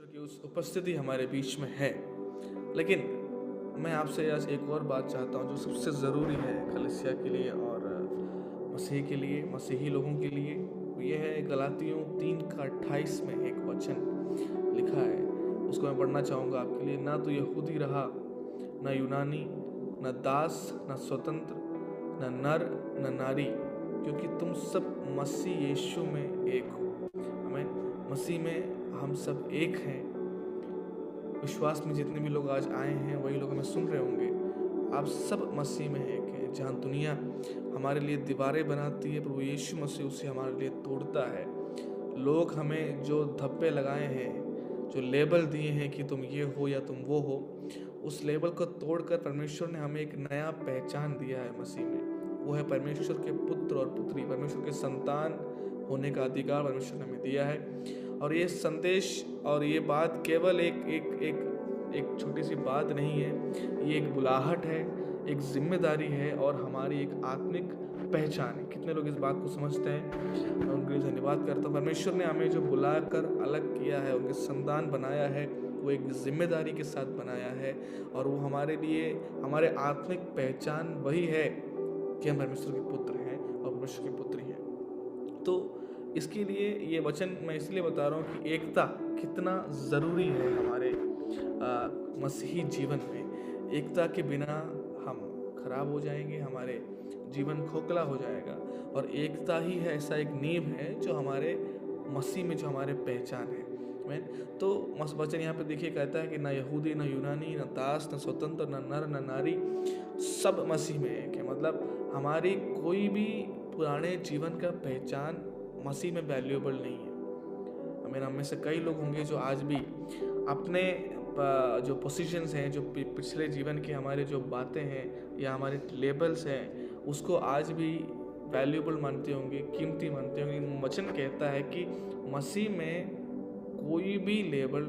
परमेश्वर की उस उपस्थिति हमारे बीच में है। लेकिन मैं आपसे आज एक और बात चाहता हूँ जो सबसे ज़रूरी है कलीसिया के लिए और मसीह के लिए, मसीही लोगों के लिए। ये है गलातियों 3:28 में एक वचन लिखा है, उसको मैं पढ़ना चाहूँगा आपके लिए। ना तो यहूदी रहा, न यूनानी, न दास, न स्वतंत्र, न नर, न नारी, क्योंकि तुम सब मसीह यीशु में एक हो। आमीन। मसीह में हम सब एक हैं। विश्वास में जितने भी लोग आज आए हैं वही लोग हमें सुन रहे होंगे। आप सब मसीह में एक हैं। जहाँ दुनिया हमारे लिए दीवारें बनाती है, प्रभु यीशु मसीह उसे हमारे लिए तोड़ता है। लोग हमें जो धब्बे लगाए हैं, जो लेबल दिए हैं कि तुम ये हो या तुम वो हो, उस लेबल को तोड़कर परमेश्वर ने हमें एक नया पहचान दिया है मसीह में। वो है परमेश्वर के पुत्र और पुत्री, परमेश्वर के संतान होने का अधिकार परमेश्वर ने हमें दिया है। और ये संदेश और ये बात केवल एक एक एक एक छोटी सी बात नहीं है, ये एक बुलाहट है, एक जिम्मेदारी है और हमारी एक आत्मिक पहचान है। कितने लोग इस बात को समझते हैं, मैं उनके लिए धन्यवाद करता हूँ। परमेश्वर ने हमें जो बुलाकर अलग किया है, उनके संतान बनाया है, वो एक जिम्मेदारी के साथ बनाया है और वो हमारे लिए हमारे आत्मिक पहचान वही है कि हम परमेश्वर के पुत्र हैं और परमेश्वर की पुत्री हैं। तो इसके लिए ये वचन मैं इसलिए बता रहा हूँ कि एकता कितना ज़रूरी है हमारे मसीही जीवन में। एकता के बिना हम खराब हो जाएंगे, हमारे जीवन खोखला हो जाएगा। और एकता ही है ऐसा एक नींव है जो हमारे मसीह में जो हमारे पहचान है। तो वचन यहाँ पे देखिए कहता है कि ना यहूदी, ना यूनानी, ना दास, ना स्वतंत्र, ना नर, ना नारी, सब मसीह में एक है। मतलब हमारी कोई भी पुराने जीवन का पहचान मसीह में वैल्यूएबल नहीं है। हमें हम में से कई लोग होंगे जो आज भी अपने जो पोजीशंस हैं, जो पिछले जीवन की हमारे जो बातें हैं या हमारे लेबल्स हैं, उसको आज भी वैल्यूएबल मानते होंगे, कीमती मानते होंगे। वचन कहता है कि मसीह में कोई भी लेबल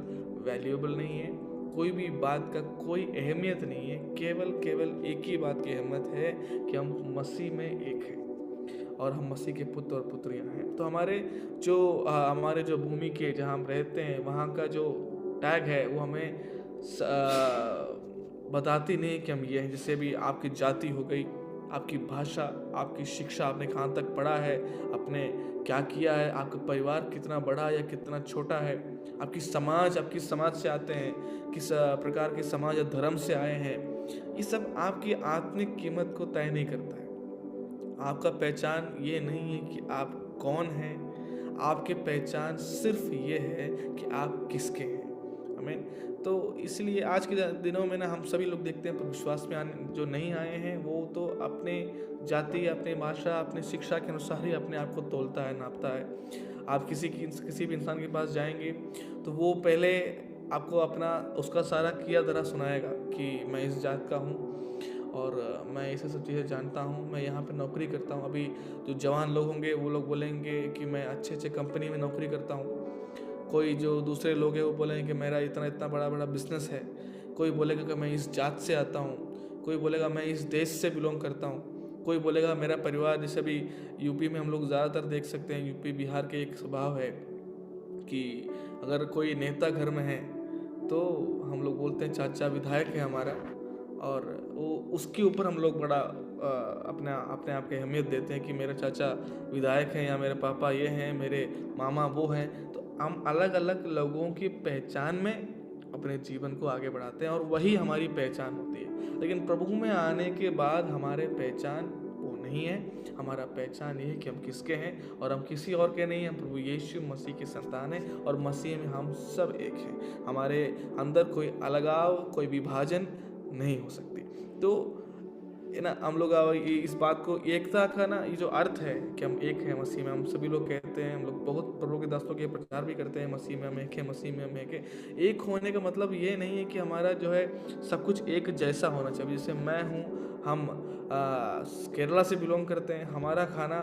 वैल्यूएबल नहीं है, कोई भी बात का कोई अहमियत नहीं है। केवल एक ही बात की अहमियत है कि हम मसीह में एक हैं और हम मसीह के पुत्र और पुत्रियां हैं। तो हमारे जो भूमि के जहाँ हम रहते हैं, वहाँ का जो टैग है वो हमें बताती नहीं कि हम ये हैं। जैसे भी आपकी जाति हो गई, आपकी भाषा, आपकी शिक्षा, आपने कहाँ तक पढ़ा है, आपने क्या किया है, आपका परिवार कितना बड़ा या कितना छोटा है, आपकी समाज से आते हैं, किस प्रकार के समाज या धर्म से आए हैं, ये सब आपकी आत्मिक कीमत को तय नहीं करता है। आपका पहचान ये नहीं है कि आप कौन हैं, आपकी पहचान सिर्फ ये है कि आप किसके हैं। आमीन। तो इसलिए आज के दिनों में ना हम सभी लोग देखते हैं, पर विश्वास में आने जो नहीं आए हैं वो तो अपने जाति, अपनी भाषा, अपनी शिक्षा के अनुसार ही अपने आप को तोलता है, नापता है। आप किसी भी इंसान के पास जाएंगे तो वो पहले आपको उसका सारा किया धरा सुनाएगा कि मैं इस जात का हूँ और मैं ऐसे सब चीज़ें जानता हूँ, मैं यहाँ पे नौकरी करता हूँ। अभी जो जवान लोग होंगे वो लोग बोलेंगे कि मैं अच्छे कंपनी में नौकरी करता हूँ। कोई जो दूसरे लोग हैं वो बोलेंगे कि मेरा इतना बड़ा बिजनेस है। कोई बोलेगा कि मैं इस जात से आता हूँ, कोई बोलेगा मैं इस देश से बिलोंग करता हूँ, कोई बोलेगा मेरा परिवार। जैसे अभी यूपी में हम लोग ज़्यादातर देख सकते हैं, यूपी बिहार के एक स्वभाव है कि अगर कोई नेता घर में है तो हम लोग बोलते हैं चाचा विधायक है हमारा, और वो उसके ऊपर हम लोग बड़ा अपने आप की अहमियत देते हैं कि मेरा चाचा विधायक हैं या मेरे पापा ये हैं, मेरे मामा वो हैं। तो हम अलग अलग लोगों की पहचान में अपने जीवन को आगे बढ़ाते हैं और वही हमारी पहचान होती है। लेकिन प्रभु में आने के बाद हमारे पहचान वो नहीं है। हमारा पहचान ये है कि हम किसके हैं और हम किसी और के नहीं हैं, प्रभु यीशु मसीह की संतान है और मसीह में हम सब एक हैं। हमारे अंदर कोई अलगाव, कोई विभाजन नहीं हो सकती। तो ना हम लोग इस बात को, एकता का ना ये जो अर्थ है कि हम एक हैं मसीह में, हम सभी लोग कहते हैं, हम लोग बहुत प्रभु के दासों के प्रचार भी करते हैं, मसीह में हम एक हैं, मसीह में हम एक हैं। एक होने का मतलब ये नहीं है कि हमारा जो है सब कुछ एक जैसा होना चाहिए। जैसे मैं हूँ, हम केरला से बिलोंग करते हैं, हमारा खाना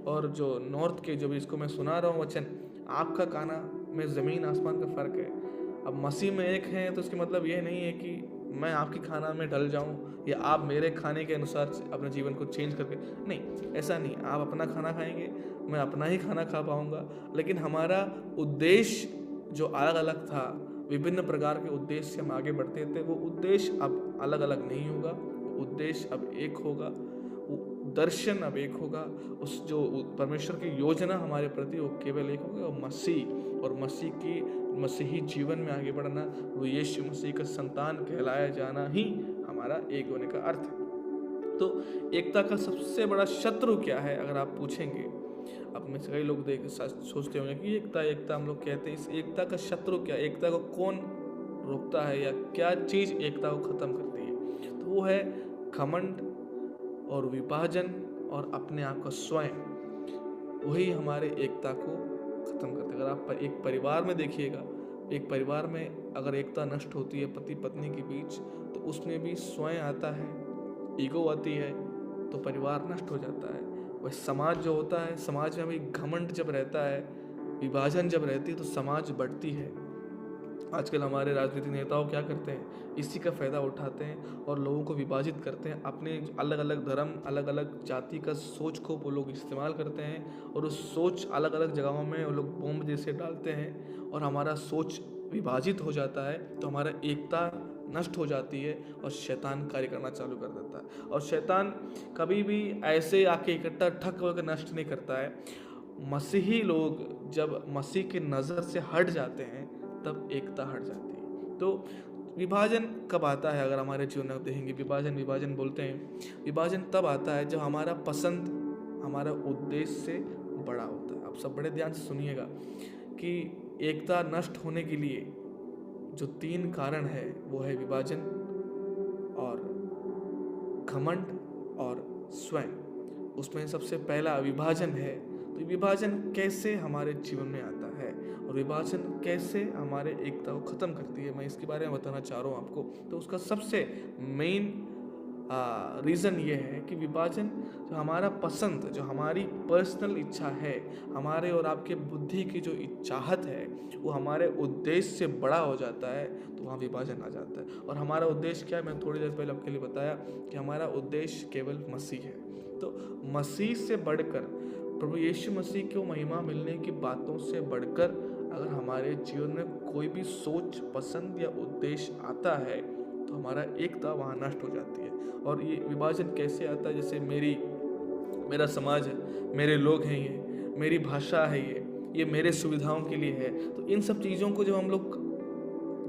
और जो नॉर्थ के जो भी इसको मैं सुना रहा हूँ वचन, आपका खाना में ज़मीन आसमान का फ़र्क है। अब मसीह में एक हैं तो इसका मतलब ये नहीं है कि मैं आपके खाना में ढल जाऊं या आप मेरे खाने के अनुसार अपने जीवन को चेंज करके, नहीं, ऐसा नहीं। आप अपना खाना खाएंगे, मैं अपना ही खाना खा पाऊंगा, लेकिन हमारा उद्देश्य जो अलग अलग था विभिन्न प्रकार के उद्देश्य से हम आगे बढ़ते थे, वो उद्देश्य अब अलग अलग नहीं होगा, उद्देश्य अब एक होगा, वो दर्शन अब एक होगा। उस जो परमेश्वर की योजना हमारे प्रति वो केवल एक होगा, और मसीह की मसीही जीवन में आगे बढ़ना, वो यीशु मसीह का संतान कहलाया जाना ही हमारा एक होने का अर्थ है। तो एकता का सबसे बड़ा शत्रु क्या है अगर आप पूछेंगे, अब में से कई लोग सोचते होंगे कि एकता एकता हम लोग कहते हैं, इस एकता का शत्रु क्या, एकता को कौन रोकता है या क्या चीज़ एकता को ख़त्म करती है, तो वो है घमंड और विभाजन और अपने आप का स्वयं, वही हमारे एकता को ख़त्म करते हैं। अगर आप एक परिवार में देखिएगा, एक परिवार में अगर एकता नष्ट होती है पति पत्नी के बीच, तो उसमें भी स्वयं आता है, ईगो आती है, तो परिवार नष्ट हो जाता है। वह समाज जो होता है, समाज में भी घमंड जब रहता है, विभाजन जब रहती है, तो समाज बढ़ती है। आजकल हमारे राजनीतिक नेताओं क्या करते हैं, इसी का फ़ायदा उठाते हैं और लोगों को विभाजित करते हैं। अपने अलग अलग धर्म, अलग अलग जाति का सोच को वो लोग इस्तेमाल करते हैं और उस सोच अलग अलग जगहों में वो लोग बॉम्ब जैसे डालते हैं और हमारा सोच विभाजित हो जाता है, तो हमारा एकता नष्ट हो जाती है और शैतान कार्य करना चालू कर देता है। और शैतान कभी भी ऐसे आके इकट्ठा ठक वगैरह नष्ट नहीं करता है। मसीही लोग जब मसीह की नज़र से हट जाते हैं, तब एकता हट जाती है। तो विभाजन कब आता है, अगर हमारे जीवन में देखेंगे, विभाजन बोलते हैं, विभाजन तब आता है जब हमारा पसंद हमारा उद्देश्य से बड़ा होता है। आप सब बड़े ध्यान से सुनिएगा कि एकता नष्ट होने के लिए जो 3 कारण है, वो है विभाजन और घमंड और स्वयं। उसमें सबसे पहला विभाजन है। तो विभाजन कैसे हमारे जीवन में आता है और विभाजन कैसे हमारे एकता को ख़त्म करती है, मैं इसके बारे में बताना चाह रहा हूँ आपको। तो उसका सबसे मेन रीज़न ये है कि विभाजन जो हमारा पसंद, जो हमारी पर्सनल इच्छा है, हमारे और आपके बुद्धि की जो चाहत है, वो हमारे उद्देश्य से बड़ा हो जाता है, तो वहाँ विभाजन आ जाता है। और हमारा उद्देश्य क्या है, मैं थोड़ी देर पहले आपके लिए बताया कि हमारा उद्देश्य केवल मसीह है। तो मसीह से बढ़कर, प्रभु यीशु मसीह को महिमा मिलने की बातों से बढ़कर अगर हमारे जीवन में कोई भी सोच, पसंद या उद्देश्य आता है, तो हमारा एकता वहाँ नष्ट हो जाती है। और ये विभाजन कैसे आता है, जैसे मेरा समाज है, मेरे लोग हैं, ये मेरी भाषा है, ये मेरे सुविधाओं के लिए है, तो इन सब चीज़ों को जब हम लोग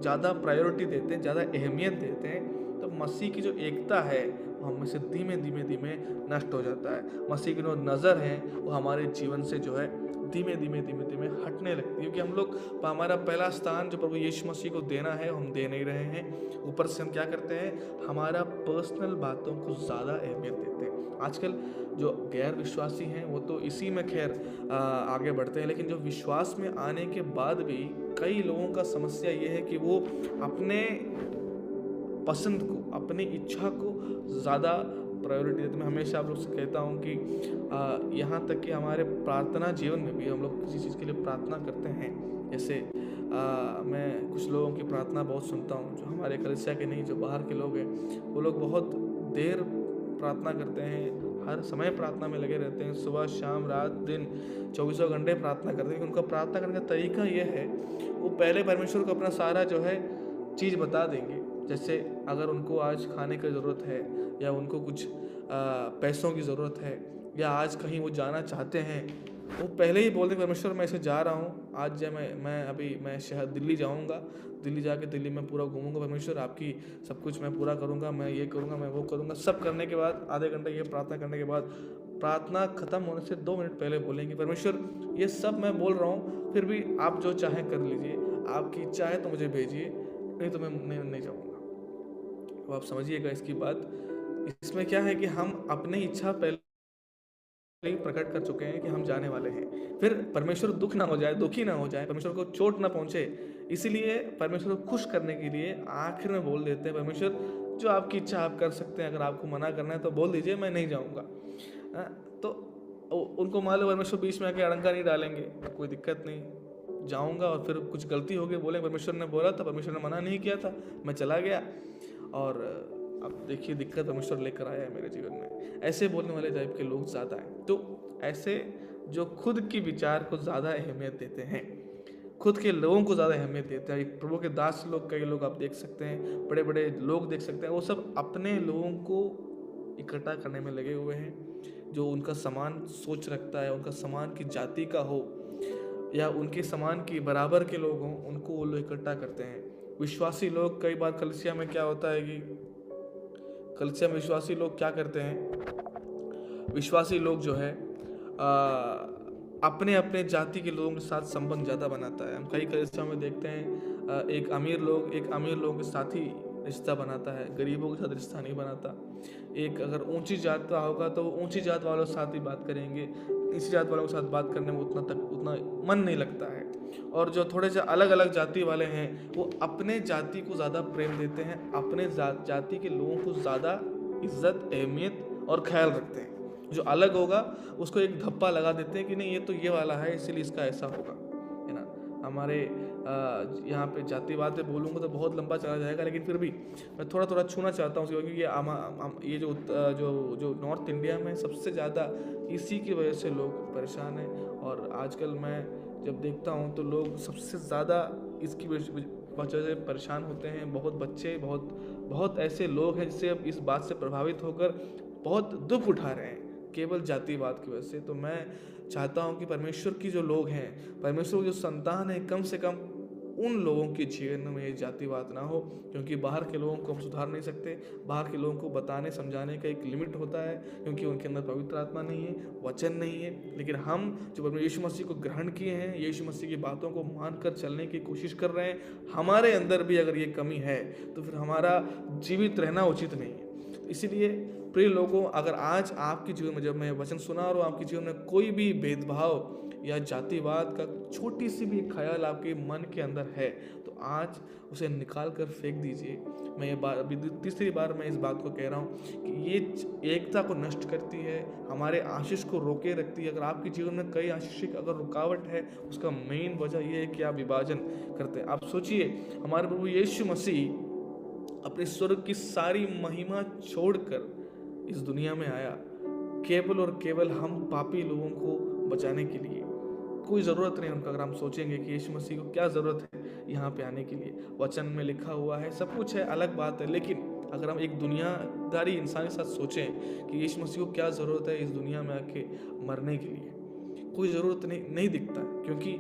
ज़्यादा प्रायोरिटी देते हैं, ज़्यादा अहमियत देते हैं, तो मसीह की जो एकता है वो हम में से धीमे धीमे नष्ट हो जाता है। मसीह की जो नज़र है वो हमारे जीवन से जो है धीमे हटने लगती है, क्योंकि हम लोग हमारा पहला स्थान जो प्रभु यीशु मसीह को देना है हम दे नहीं रहे हैं। ऊपर से हम क्या करते हैं, हमारा पर्सनल बातों को ज़्यादा अहमियत देते हैं। आजकल जो गैर विश्वासी हैं वो तो इसी में खैर आगे बढ़ते हैं, लेकिन जो विश्वास में आने के बाद भी कई लोगों का समस्या ये है कि वो अपने पसंद को, अपनी इच्छा को ज़्यादा प्रायोरिटी देते हैं। मैं हमेशा आप लोग से कहता हूँ कि यहाँ तक कि हमारे प्रार्थना जीवन में भी हम लोग किसी चीज़ के लिए प्रार्थना करते हैं। जैसे मैं कुछ लोगों की प्रार्थना बहुत सुनता हूँ, जो हमारे कलीसिया के नहीं, जो बाहर के लोग हैं, वो लोग बहुत देर प्रार्थना करते हैं, हर समय प्रार्थना में लगे रहते हैं, सुबह शाम रात दिन 24 घंटे प्रार्थना करते हैं। उनका प्रार्थना करने का तरीका ये है, वो पहले परमेश्वर को अपना सारा जो है चीज़ बता देंगे। जैसे अगर उनको आज खाने की ज़रूरत है, या उनको कुछ पैसों की ज़रूरत है, या आज कहीं वो जाना चाहते हैं, वो पहले ही बोल दें परमेश्वर मैं ऐसे जा रहा हूँ, आज जब मैं शहर दिल्ली जाऊँगा, दिल्ली जाके दिल्ली में पूरा घूमूंगा, परमेश्वर आपकी सब कुछ मैं पूरा करूँगा, मैं ये करूँगा, मैं वो करूँगा। सब करने के बाद आधे घंटे ये प्रार्थना करने के बाद, प्रार्थना ख़त्म होने से 2 मिनट पहले बोलेंगे परमेश्वर ये सब मैं बोल रहा हूँ, फिर भी आप जो चाहें कर लीजिए, आपकी इच्छा है तो मुझे भेजिए, नहीं तो मैं नहीं जाऊँगा। तो आप समझिएगा इसकी बात। इसमें क्या है कि हम अपनी इच्छा पहले ही प्रकट कर चुके हैं कि हम जाने वाले हैं, फिर परमेश्वर दुखी ना हो जाए, परमेश्वर को चोट ना पहुंचे, इसीलिए परमेश्वर को खुश करने के लिए आखिर में बोल देते हैं परमेश्वर जो आपकी इच्छा आप कर सकते हैं, अगर आपको मना करना है तो बोल दीजिए मैं नहीं जाऊँगा। तो उनको मालूम परमेश्वर बीच में आके अड़ंगा नहीं डालेंगे, कोई दिक्कत नहीं, जाऊँगा। और फिर कुछ गलती हो गई, बोले परमेश्वर ने बोला था, परमेश्वर ने मना नहीं किया था, मैं चला गया, और अब देखिए दिक्कत परमेश्वर लेकर आया है मेरे जीवन में। ऐसे बोलने वाले टाइप के लोग ज़्यादा हैं। तो ऐसे जो खुद की विचार को ज़्यादा अहमियत देते हैं, खुद के लोगों को ज़्यादा अहमियत देते हैं। एक प्रभु के दास लोग, कई लोग आप देख सकते हैं, बड़े बड़े लोग देख सकते हैं, वो सब अपने लोगों को इकट्ठा करने में लगे हुए हैं। जो उनका समान सोच रखता है, उनका समान की जाति का हो या उनके समान की बराबर के लोग हों, उनको वो लोग इकट्ठा करते हैं। विश्वासी लोग, कई बार कलीसिया में क्या होता है कि कलीसिया में विश्वासी लोग क्या करते हैं, विश्वासी लोग जो है अपने अपने जाति के लोगों के साथ संबंध ज़्यादा बनाता है। हम कई कलीसिया में देखते हैं एक अमीर लोगों के साथ ही रिश्ता बनाता है, गरीबों के साथ रिश्ता नहीं बनाता। एक अगर ऊंची जात का होगा तो वो ऊंची जात वालों के साथ ही बात करेंगे, नीची जात वालों के साथ बात करने में उतना मन नहीं लगता है। और जो थोड़े से अलग अलग जाति वाले हैं वो अपने जाति को ज़्यादा प्रेम देते हैं, अपने जाति के लोगों को ज़्यादा इज्जत, अहमियत और ख्याल रखते हैं। जो अलग होगा उसको एक धप्पा लगा देते हैं कि नहीं, ये तो ये वाला है इसलिए इसका ऐसा होगा, है ना। हमारे यहाँ पे जातिवाद पे बोलूँगा तो बहुत लंबा चला जाएगा, लेकिन फिर भी मैं थोड़ा थोड़ा छूना चाहता हूँ, क्योंकि ये जो नॉर्थ इंडिया में सबसे ज़्यादा इसी की वजह से लोग परेशान हैं। और आजकल मैं जब देखता हूँ तो लोग सबसे ज़्यादा इसकी वजह से परेशान होते हैं। बहुत बच्चे, बहुत ऐसे लोग हैं जिससे अब इस बात से प्रभावित होकर बहुत दुख उठा रहे हैं केवल जातिवाद की वजह से। तो मैं चाहता हूं कि परमेश्वर की जो लोग हैं, परमेश्वर की जो संतान है, कम से कम उन लोगों के जीवन में ये जातिवाद ना हो, क्योंकि बाहर के लोगों को हम सुधार नहीं सकते। बाहर के लोगों को बताने समझाने का एक लिमिट होता है, क्योंकि उनके अंदर पवित्र आत्मा नहीं है, वचन नहीं है। लेकिन हम जो यीशु मसीह को ग्रहण किए हैं, यीशु मसीह की बातों को मानकर चलने की कोशिश कर रहे हैं, हमारे अंदर भी अगर ये कमी है तो फिर हमारा जीवित रहना उचित नहीं है। इसीलिए प्रिय लोगों, अगर आज आपके जीवन में जब मैं वचन सुना और आपके जीवन में कोई भी भेदभाव या जातिवाद का छोटी सी भी ख्याल आपके मन के अंदर है, तो आज उसे निकाल कर फेंक दीजिए। मैं ये बात अभी तीसरी बार मैं इस बात को कह रहा हूँ कि ये एकता को नष्ट करती है, हमारे आशीष को रोके रखती है। अगर आपके जीवन में कई आशीष अगर रुकावट है, उसका मेन वजह यह है कि आप विभाजन करते हैं। आप सोचिए, हमारे प्रभु यीशु मसीह अपने स्वर्ग की सारी महिमा छोड़कर इस दुनिया में आया केवल और केवल हम पापी लोगों को बचाने के लिए। कोई ज़रूरत नहीं उनका। अगर हम सोचेंगे कि यीशु मसीह को क्या ज़रूरत है यहाँ पे आने के लिए, वचन में लिखा हुआ है, सब कुछ है, अलग बात है। लेकिन अगर हम एक दुनियादारी इंसान के साथ सोचें कि यीशु मसीह को क्या ज़रूरत है इस दुनिया में आके मरने के लिए, कोई ज़रूरत नहीं दिखता। क्योंकि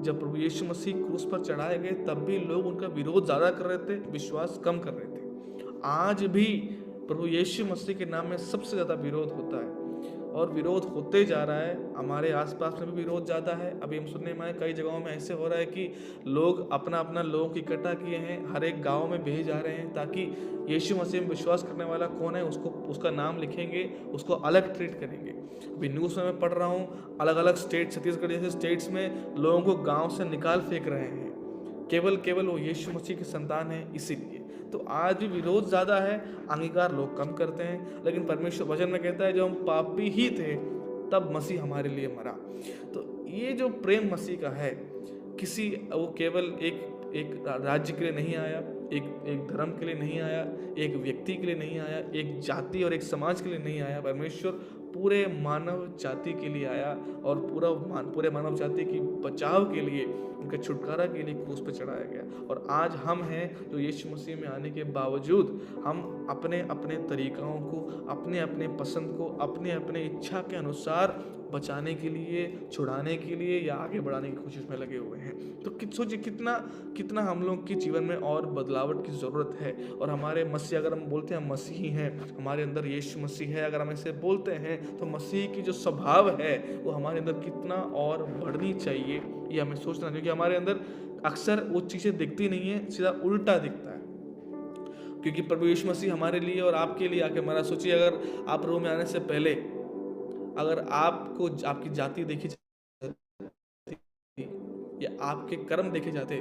जब प्रभु यीशु मसीह क्रूस पर चढ़ाए गए तब भी लोग उनका विरोध ज़्यादा कर रहे थे, विश्वास कम कर रहे थे। आज भी प्रभु यीशु मसीह के नाम में सबसे ज़्यादा विरोध होता है और विरोध होते जा रहा है। हमारे आसपास में भी विरोध ज़्यादा है। अभी हम सुनने में आए कई जगहों में ऐसे हो रहा है कि लोग अपना अपना लोगों की इकट्ठा किए हैं, हर एक गांव में भेजे जा रहे हैं ताकि यीशु मसीह में विश्वास करने वाला कौन है उसका नाम लिखेंगे, उसको अलग ट्रीट करेंगे। अभी न्यूज़ में मैं पढ़ रहा हूँ, अलग अलग स्टेट, छत्तीसगढ़ जैसे स्टेट्स में लोगों को गाँव से निकाल फेंक रहे हैं केवल वो यीशु मसीह के संतान है इसीलिए। तो आज भी विरोध ज़्यादा है, अंगीकार लोग कम करते हैं। लेकिन परमेश्वर वचन में कहता है, जो हम पापी ही थे तब मसीह हमारे लिए मरा। तो ये जो प्रेम मसीह का है, वो केवल एक राज्य के लिए नहीं आया, एक धर्म के लिए नहीं आया, एक व्यक्ति के लिए नहीं आया, एक जाति और एक समाज के लिए नहीं आया। परमेश्वर पूरे मानव जाति के लिए आया और पूरे मानव जाति की बचाव के लिए, उनके छुटकारा के लिए क्रूस पर चढ़ाया गया। और आज हम हैं जो यीशु मसीह में आने के बावजूद हम अपने अपने तरीक़ों को, अपने अपने पसंद को, अपने अपने इच्छा के अनुसार बचाने के लिए, छुड़ाने के लिए या आगे बढ़ाने की कोशिश में लगे हुए हैं। तो सोचिए कितना हम लोग के जीवन में और बदलावट की ज़रूरत है। और हमारे मसीह, अगर हम बोलते हैं मसीही हैं, हमारे अंदर यीशु मसीह है, अगर हम ऐसे बोलते हैं तो मसीह की जो स्वभाव है वो हमारे अंदर कितना और बढ़नी चाहिए ये हमें सोचना चाहिए। क्योंकि हमारे अंदर अक्सर वो चीज़ें दिखती नहीं है, सीधा उल्टा दिखता है। क्योंकि प्रभु यीशु मसीह हमारे लिए और आपके लिए आके मरा। सोचिए, अगर आप प्रभु में आने से पहले अगर आपको आपकी जाति देखी जाती या आपके कर्म देखे जाते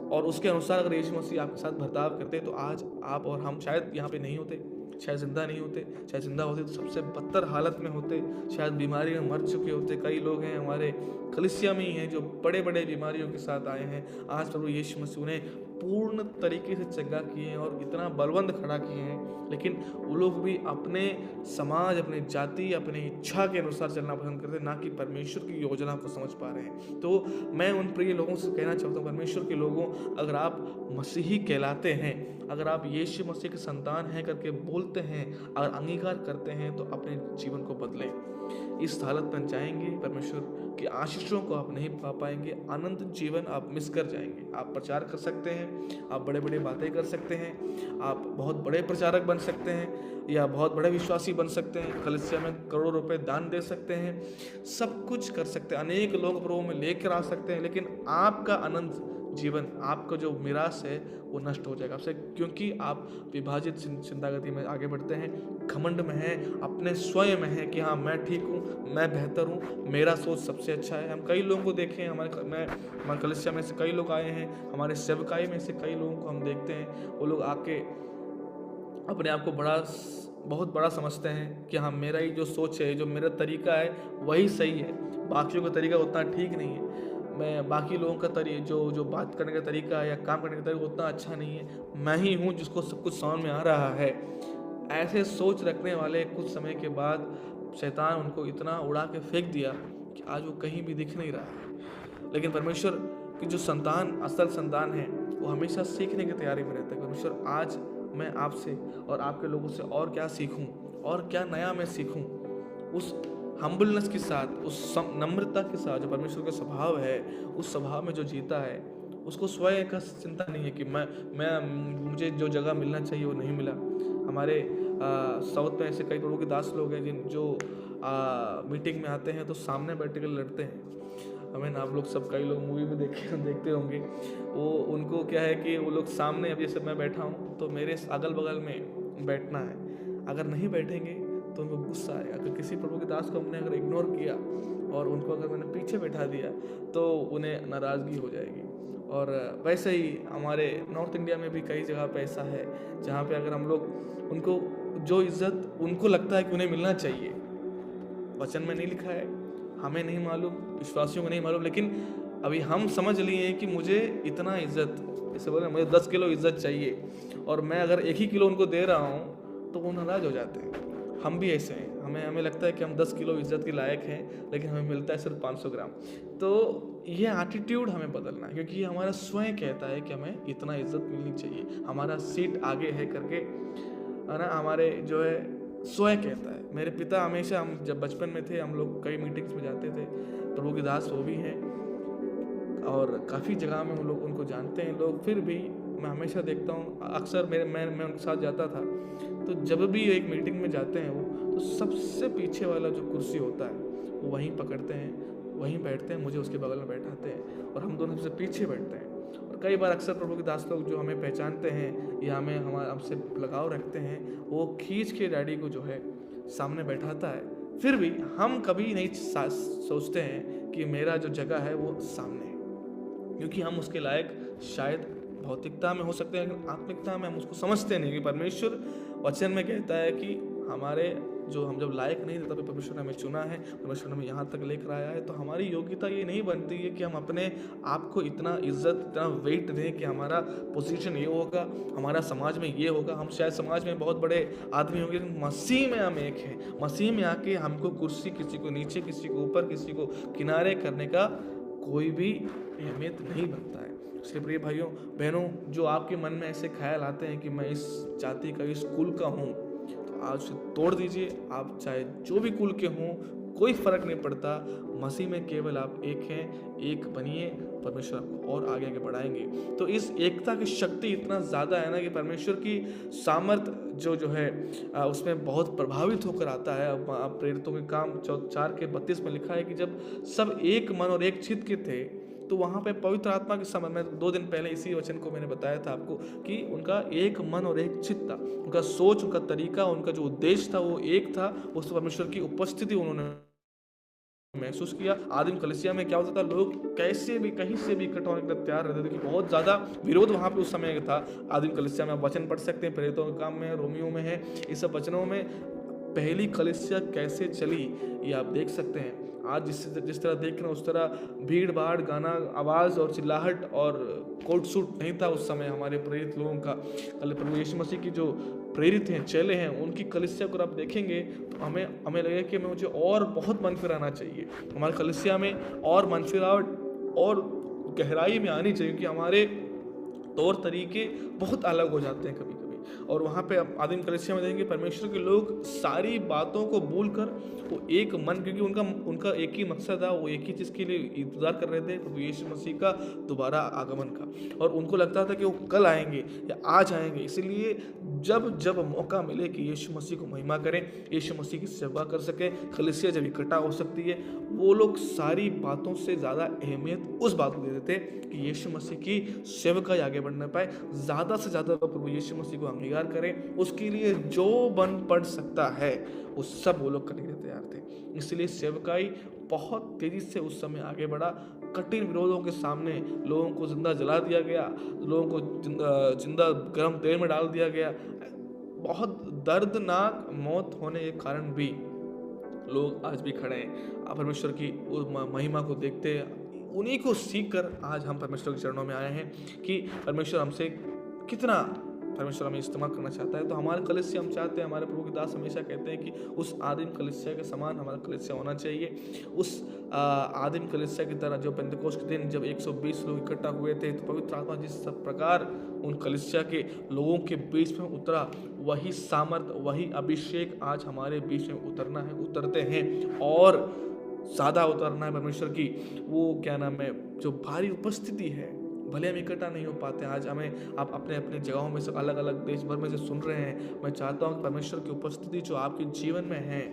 और उसके अनुसार अगर यीशु मसीह आपके साथ बर्ताव करते, तो आज आप और हम शायद यहाँ पे नहीं होते, शायद जिंदा नहीं होते। शायद जिंदा होते तो सबसे बदतर हालत में होते, शायद बीमारी में मर चुके होते। कई लोग हैं हमारे कलीसिया में ही हैं जो बड़े बड़े बीमारियों के साथ आए हैं। आज प्रभु यीशु मसीह उन्हें पूर्ण तरीके से चंगा किए हैं और इतना बलवंत खड़ा किए हैं, लेकिन वो लोग भी अपने समाज, अपने जाति, अपने इच्छा के अनुसार चलना पसंद करते हैं, ना कि परमेश्वर की योजना को समझ पा रहे हैं। तो मैं उन प्रिय लोगों से कहना चाहता हूँ, परमेश्वर के लोगों, अगर आप मसीही कहलाते हैं, अगर आप यीशु मसीह के संतान हैं करके बोलते हैं, अगर अंगीकार करते हैं, तो अपने जीवन को बदलें। इस हालत में जाएंगे, परमेश्वर की आशीषों को आप नहीं पा पाएंगे, अनंत जीवन आप मिस कर जाएंगे। आप प्रचार कर सकते हैं, आप बड़े बड़े बातें कर सकते हैं, आप बहुत बड़े प्रचारक बन सकते हैं या बहुत बड़े विश्वासी बन सकते हैं, कलीसिया में करोड़ों रुपए दान दे सकते हैं, सब कुछ कर सकते हैं, अनेक लोग प्रभु में लेकर आ सकते हैं, लेकिन आपका अनंत जीवन, आपका जो मिरास है वो नष्ट हो जाएगा आपसे, क्योंकि आप विभाजित चिंतागति में आगे बढ़ते हैं, घमंड में है, अपने स्वयं में है कि हाँ मैं ठीक हूँ, मैं बेहतर हूँ, मेरा सोच सबसे अच्छा है। हम कई लोगों को देखें, हमारे कलीसिया में से कई लोग आए हैं, हमारे सेवकाई में से कई लोगों को हम देखते हैं, वो लोग आके अपने आप को बहुत बड़ा समझते हैं कि हाँ मेरा ही जो सोच है, जो मेरा तरीका है वही सही है, बाकियों का तरीका उतना ठीक नहीं है, मैं बाकी लोगों का जो बात करने का तरीका है या काम करने का तरीका उतना अच्छा नहीं है, मैं ही हूँ जिसको सब कुछ समझ में आ रहा है। ऐसे सोच रखने वाले कुछ समय के बाद शैतान उनको इतना उड़ा के फेंक दिया कि आज वो कहीं भी दिख नहीं रहा है। लेकिन परमेश्वर की जो संतान, असल संतान है, वो हमेशा सीखने की तैयारी में रहता है। परमेश्वर आज मैं आपसे और आपके लोगों से और क्या सीखूं, और क्या नया मैं सीखूं, उस हम्बलनेस के साथ, उस नम्रता के साथ जो परमेश्वर का स्वभाव है, उस स्वभाव में जो जीता है, उसको स्वयं का चिंता नहीं है कि मुझे जो जगह मिलना चाहिए वो नहीं मिला। हमारे साउथ में ऐसे कई प्रभु के दास लोग हैं जो मीटिंग में आते हैं तो सामने बैठ कर लड़ते हैं। हमें आप लोग सब, कई लोग मूवी में देखते होंगे, वो उनको क्या है कि वो लोग सामने, अब जैसे मैं बैठा हूँ तो मेरे अगल बगल में बैठना है, अगर नहीं बैठेंगे तो उनको गुस्सा आएगा। अगर किसी प्रभु के दास को हमने अगर इग्नोर किया और उनको अगर मैंने पीछे बैठा दिया तो उन्हें नाराज़गी हो जाएगी। और वैसे ही हमारे नॉर्थ इंडिया में भी कई जगह पे ऐसा है जहाँ पे अगर हम लोग उनको जो इज्जत उनको लगता है कि उन्हें मिलना चाहिए, वचन में नहीं लिखा है, हमें नहीं मालूम, विश्वासियों को नहीं मालूम, लेकिन अभी हम समझ लिए हैं कि मुझे इतना इज्जत, जैसे बोले मुझे 10 किलो इज्जत चाहिए, और मैं अगर 1 ही किलो उनको दे रहा हूँ तो वो नाराज़ हो जाते हैं। हम भी ऐसे हैं, हमें लगता है कि हम 10 किलो इज्जत के लायक हैं, लेकिन हमें मिलता है सिर्फ 500 ग्राम। तो ये एटीट्यूड हमें बदलना है, क्योंकि हमारा स्वयं कहता है कि हमें इतना इज्जत मिलनी चाहिए, हमारा सीट आगे है करके, है ना, हमारे जो है स्वयं कहता है। मेरे पिता हमेशा, हम जब बचपन में थे, हम लोग कई मीटिंग्स में जाते थे, प्रभु के दास वो भी हैं और काफ़ी जगह में हम लोग उनको जानते हैं लोग, फिर भी मैं हमेशा देखता हूँ, अक्सर मैं उनके साथ जाता था, तो जब भी एक मीटिंग में जाते हैं वो, तो सबसे पीछे वाला जो कुर्सी होता है वो वहीं पकड़ते हैं, वहीं बैठते हैं, मुझे उसके बगल में बैठाते हैं और हम दोनों सबसे पीछे बैठते हैं। और कई बार अक्सर प्रभु के दास लोग जो हमें पहचानते हैं या हमसे लगाव रखते हैं, वो खींच के डैडी को जो है सामने बैठाता है, फिर भी हम कभी नहीं सोचते हैं कि मेरा जो जगह है वो सामने है, क्योंकि हम उसके लायक शायद भौतिकता में हो सकते हैं, लेकिन आत्मिकता में हम उसको समझते नहीं। कि परमेश्वर वचन में कहता है कि हम जब लायक नहीं थे तभी परमेश्वर ने हमें चुना है, परमेश्वर ने हमें यहाँ तक लेकर आया है। तो हमारी योग्यता ये नहीं बनती है कि हम अपने आप को इतना इज्जत, इतना वेट दें कि हमारा पोजीशन ये होगा, हमारा समाज में ये होगा। हम शायद समाज में बहुत बड़े आदमी होंगे, लेकिन मसीह में हम एक हैं। मसीह में आके हमको कुर्सी, किसी को नीचे, किसी को ऊपर, किसी को किनारे करने का कोई भी अहमियत नहीं बनता है। इसलिए प्रिय भाइयों बहनों, जो आपके मन में ऐसे ख्याल आते हैं कि मैं इस जाति का, इस कुल का हूँ, तो आज उसे तोड़ दीजिए। आप चाहे जो भी कुल के हों, कोई फर्क नहीं पड़ता, मसीह में केवल आप एक हैं, एक बनिए, परमेश्वर आपको और आगे आगे बढ़ाएंगे। तो इस एकता की शक्ति इतना ज़्यादा है ना कि परमेश्वर की सामर्थ जो है उसमें बहुत प्रभावित होकर आता है। अब प्रेरितों के काम 4:32 में लिखा है कि जब सब एक मन और एक चित्त के थे, तो वहाँ पे पवित्र आत्मा के समय, मैं 2 दिन पहले इसी वचन को मैंने बताया था आपको कि उनका एक मन और एक चित्त था, उनका सोच, उनका तरीका, उनका जो उद्देश्य था वो एक था। उस परमेश्वर की उपस्थिति उन्होंने महसूस किया। आदिम कलीसिया में क्या होता था, लोग कैसे भी कहीं से भी इकट्ठा होने के लिए तैयार रहते थे, कि बहुत ज़्यादा विरोध वहाँ पे उस समय था। आदिम कलीसिया में आप वचन पढ़ सकते हैं, प्रेरितों के काम में, रोमियो में है, इस सब वचनों में पहली कलीसिया कैसे चली ये आप देख सकते हैं। आज जिस तरह देख रहे हैं उस तरह भीड़ भाड़, गाना, आवाज़ और चिल्लाहट और कोट सूट नहीं था उस समय हमारे प्रेरित लोगों का। कल प्रभु यीशु मसीह की जो प्रेरित हैं, चेले हैं, उनकी कलीसिया को आप देखेंगे तो हमें हमें लगेगा कि मुझे और बहुत मन फिराना चाहिए, हमारी कलीसिया में और मन फिरावट और गहराई में आनी चाहिए, क्योंकि हमारे तौर तरीके बहुत अलग हो जाते हैं कभी कभी। और वहाँ पे आप आदिम कलीसिया में देखेंगे परमेश्वर के लोग सारी बातों को भूलकर वो एक मन, क्योंकि उनका उनका एक ही मकसद था, वो एक ही चीज़ के लिए इंतजार कर रहे थे, प्रभु यीशु मसीह का दोबारा आगमन का। और उनको लगता था कि वो कल आएंगे या आज आएंगे, इसलिए जब जब मौका मिले कि यीशु मसीह को महिमा करें, यीशु मसीह की सेवा कर सकें, कलीसिया जब इकट्ठा हो सकती है, वो लोग सारी बातों से ज़्यादा अहमियत उस बात को दे देते कि यीशु मसीह की सेवकाई आगे बढ़ने पाए, ज़्यादा से ज़्यादा प्रभु यीशु मसीह को अंगीकार करें, उसके लिए जो बन पड़ सकता है वो सब वो लोग करने के लिए तैयार थे। इसलिए सेवकाई बहुत तेज़ी से उस समय आगे बढ़ा। कठिन विरोधों के सामने लोगों को जिंदा जला दिया गया, लोगों को जिंदा गर्म तेल में डाल दिया गया। बहुत दर्दनाक मौत होने के कारण भी लोग आज भी खड़े हैं, परमेश्वर की उस महिमा को देखते हैं, उन्हीं को सीख कर आज हम परमेश्वर के चरणों में आए हैं कि परमेश्वर हमसे कितना परमेश्वर हमें इस्तेमाल करना चाहता है। तो हमारे कलीसिया हम चाहते हैं, हमारे प्रभु के दास हमेशा कहते हैं कि उस आदिम कलीसिया के समान हमारा कलीसिया होना चाहिए। उस आदिम कलीसिया की तरह जो पेंतेकोस्त के दिन जब 120 लोग इकट्ठा हुए थे, तो पवित्र आत्मा जिस सब प्रकार उन कलीसिया के लोगों के बीच में उतरा, वही सामर्थ, वही अभिषेक आज हमारे बीच में उतरना है, उतरते हैं और ज़्यादा उतरना है। परमेश्वर की वो क्या नाम है, जो भारी उपस्थिति है, भले हम इकट्ठा नहीं हो पाते, आज हमें आप अपने अपने जगहों में से अलग अलग देश भर में से सुन रहे हैं, मैं चाहता हूँ कि परमेश्वर की उपस्थिति जो आपके जीवन में है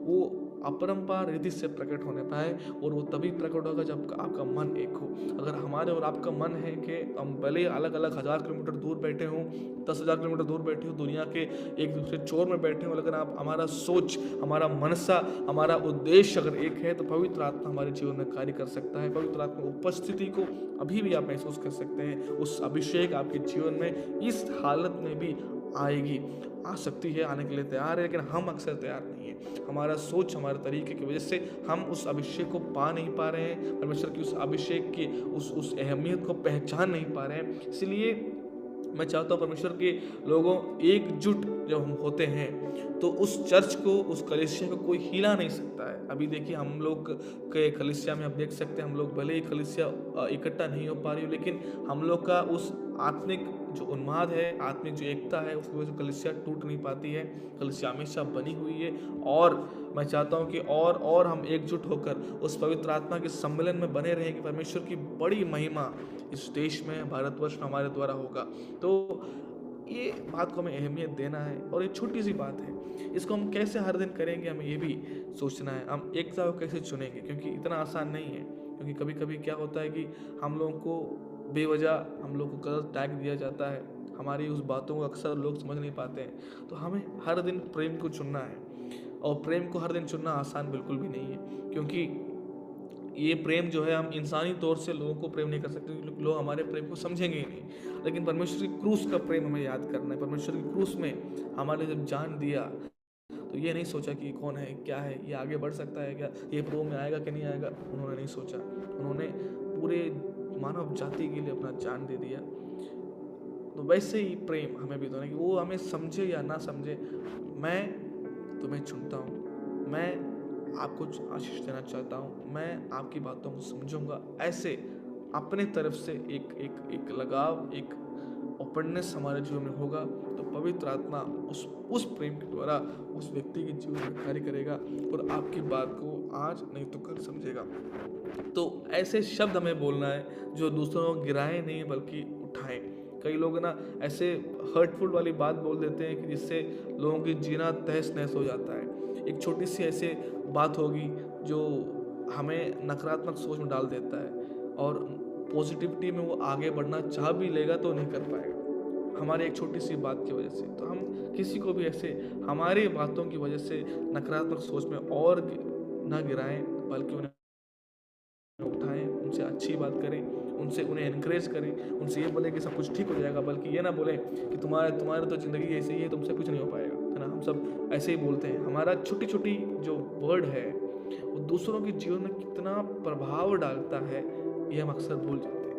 वो अपरंपार रीति से प्रकट होने पाए, और वो तभी प्रकट होगा जब आपका मन एक हो। अगर हमारे और आपका मन है कि हम भले अलग अलग 1000 किलोमीटर दूर बैठे हों, 10,000 किलोमीटर दूर बैठे हो, दुनिया के एक दूसरे चोर में बैठे हो, लेकिन आप हमारा सोच, हमारा मनसा, हमारा उद्देश्य अगर एक है, तो पवित्र आत्मा हमारे जीवन में कार्य कर सकता है। पवित्र आत्मा उपस्थिति को अभी भी आप महसूस कर सकते हैं, उस अभिषेक आपके जीवन में इस हालत में भी आएगी, आ सकती है, आने के लिए तैयार है, लेकिन हम अक्सर तैयार नहीं है। हमारा सोच, हमारे तरीके की वजह से हम उस अभिषेक को पा नहीं पा रहे हैं, परमेश्वर की उस अभिषेक की उस अहमियत को पहचान नहीं पा रहे हैं। इसलिए मैं चाहता हूँ परमेश्वर के लोगों एकजुट जब हम होते हैं तो उस चर्च को, उस कलीसिया को कोई हिला नहीं सकता है। अभी देखिए हम लोग के कलीसिया में आप देख सकते हैं, हम लोग भले ही कलीसिया इकट्ठा नहीं हो पा रही हो, लेकिन हम लोग का उस आत्मिक जो उन्माद है, आत्मिक जो एकता है, उसकी वजह से कलीसिया टूट नहीं पाती है, कलीसिया हमेशा बनी हुई है। और मैं चाहता हूँ कि और हम एकजुट होकर उस पवित्र आत्मा के सम्मेलन में बने रहें कि परमेश्वर की बड़ी महिमा इस देश में, भारतवर्ष में हमारे द्वारा होगा। तो ये बात को हमें अहमियत देना है, और ये छोटी सी बात है, इसको हम कैसे हर दिन करेंगे हमें ये भी सोचना है। हम एक को कैसे चुनेंगे, क्योंकि इतना आसान नहीं है। क्योंकि कभी कभी क्या होता है कि हम लोगों को बेवजह हम लोग को गलत टैग दिया जाता है, हमारी उस बातों को अक्सर लोग समझ नहीं पाते हैं। तो हमें हर दिन प्रेम को चुनना है, और प्रेम को हर दिन चुनना आसान बिल्कुल भी नहीं है, क्योंकि ये प्रेम जो है, हम इंसानी तौर से लोगों को प्रेम नहीं कर सकते, लोग हमारे प्रेम को समझेंगे ही नहीं। लेकिन परमेश्वर की क्रूस का प्रेम हमें याद करना है। परमेश्वर की क्रूस में हमारे जब जान दिया तो ये नहीं सोचा कि कौन है, क्या है, ये आगे बढ़ सकता है क्या, ये प्रो में आएगा कि नहीं आएगा, उन्होंने नहीं सोचा। उन्होंने पूरे मानव जाति के लिए अपना जान दे दिया। तो वैसे ही प्रेम हमें भी देना, कि वो हमें समझे या ना समझे, मैं तुम्हें चुनता हूँ, मैं आपको आशीष देना चाहता हूँ, मैं आपकी बातों को समझूंगा। ऐसे अपने तरफ से एक लगाव, एक ओपननेस हमारे जीवन में होगा, तो पवित्र आत्मा उस प्रेम के द्वारा उस व्यक्ति के जीवन में कार्य करेगा, और आपकी बात को आज नहीं तो कल समझेगा। तो ऐसे शब्द हमें बोलना है जो दूसरों को गिराए नहीं बल्कि उठाएं। कई लोग ना ऐसे हर्टफुल वाली बात बोल देते हैं कि जिससे लोगों की जीना तहस नहस हो जाता है। एक छोटी सी ऐसे बात होगी जो हमें नकारात्मक सोच में डाल देता है, और पॉजिटिविटी में वो आगे बढ़ना चाह भी लेगा तो नहीं कर पाएगा, हमारी एक छोटी सी बात की वजह से। तो हम किसी को भी ऐसे हमारी बातों की वजह से नकारात्मक सोच में और ना गिराएं, बल्कि उन्हें उठाएं, उनसे अच्छी बात करें, उन्हें एनकरेज करें, उनसे ये बोले कि सब कुछ ठीक हो जाएगा, बल्कि ये ना बोले कि तुम्हारे तो ज़िंदगी ऐसे ही है, तुमसे कुछ नहीं हो पाएगा, है ना। हम सब ऐसे ही बोलते हैं। हमारा छोटी छोटी जो वर्ड है, वो दूसरों के जीवन में कितना प्रभाव डालता है, ये हम अक्सर भूल जाते हैं।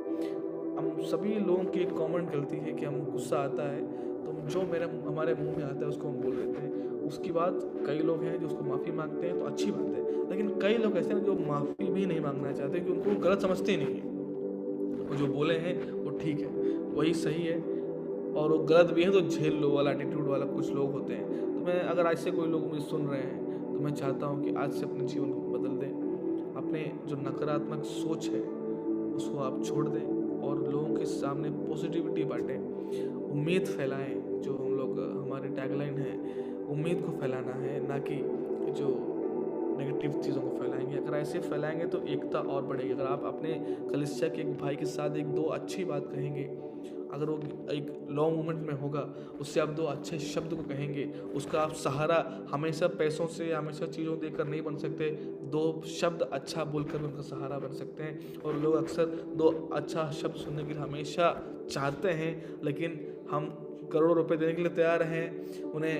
हम सभी लोगों की एक कॉमन गलती है कि हम गुस्सा आता है तो जो हमारे मुंह में आता है उसको हम बोल देते हैं। उसके बाद कई लोग हैं जो उसको माफ़ी मांगते हैं, तो अच्छी बात है, लेकिन कई लोग ऐसे हैं जो माफ़ी भी नहीं मांगना चाहते, कि उनको गलत समझते ही नहीं है। वो जो बोले हैं वो ठीक है, वही सही है, और वो गलत भी है तो झेल लो वाला एटीट्यूड वाला कुछ लोग होते हैं। तो मैं, अगर आज से कोई लोग मुझे सुन रहे हैं, तो मैं चाहता हूँ कि आज से अपने जीवन को बदल दें। अपने जो नकारात्मक सोच है उसको आप छोड़ दें और लोगों के सामने पॉजिटिविटी बांटें, उम्मीद फैलाएं। जो हम लोग, हमारी टैगलाइन है, उम्मीद को फैलाना है, ना कि जो नेगेटिव चीज़ों को फैलाएंगे। अगर ऐसे फैलाएंगे तो एकता और बढ़ेगी। अगर आप अपने कलिसिया के एक भाई के साथ एक दो अच्छी बात कहेंगे, अगर वो एक लो मोमेंट में होगा, उससे आप दो अच्छे शब्द को कहेंगे, उसका आप सहारा हमेशा पैसों से, हमेशा चीज़ों देकर नहीं बन सकते। दो शब्द अच्छा बोलकर उनका सहारा बन सकते हैं। और लोग अक्सर दो अच्छा शब्द सुनने के लिए हमेशा चाहते हैं, लेकिन हम करोड़ों रुपए देने के लिए तैयार हैं, उन्हें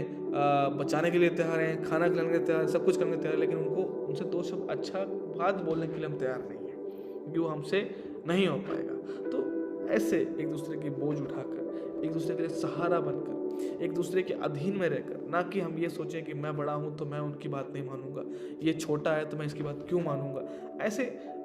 बचाने के लिए तैयार हैं, खाना खिलाने के लिए तैयार हैं, सब कुछ करने के लिए तैयार हैं, लेकिन उनसे दो शब्द अच्छा बात बोलने के लिए हम तैयार नहीं हैं, क्योंकि वो हमसे नहीं हो पाएगा। तो ऐसे एक दूसरे की बोझ उठाकर, एक दूसरे के लिए सहारा बनकर, एक दूसरे के अधीन में रहकर, ना कि हम ये सोचें कि मैं बड़ा हूँ तो मैं उनकी बात नहीं मानूंगा, ये छोटा है तो मैं इसकी बात क्यों मानूंगा। ऐसे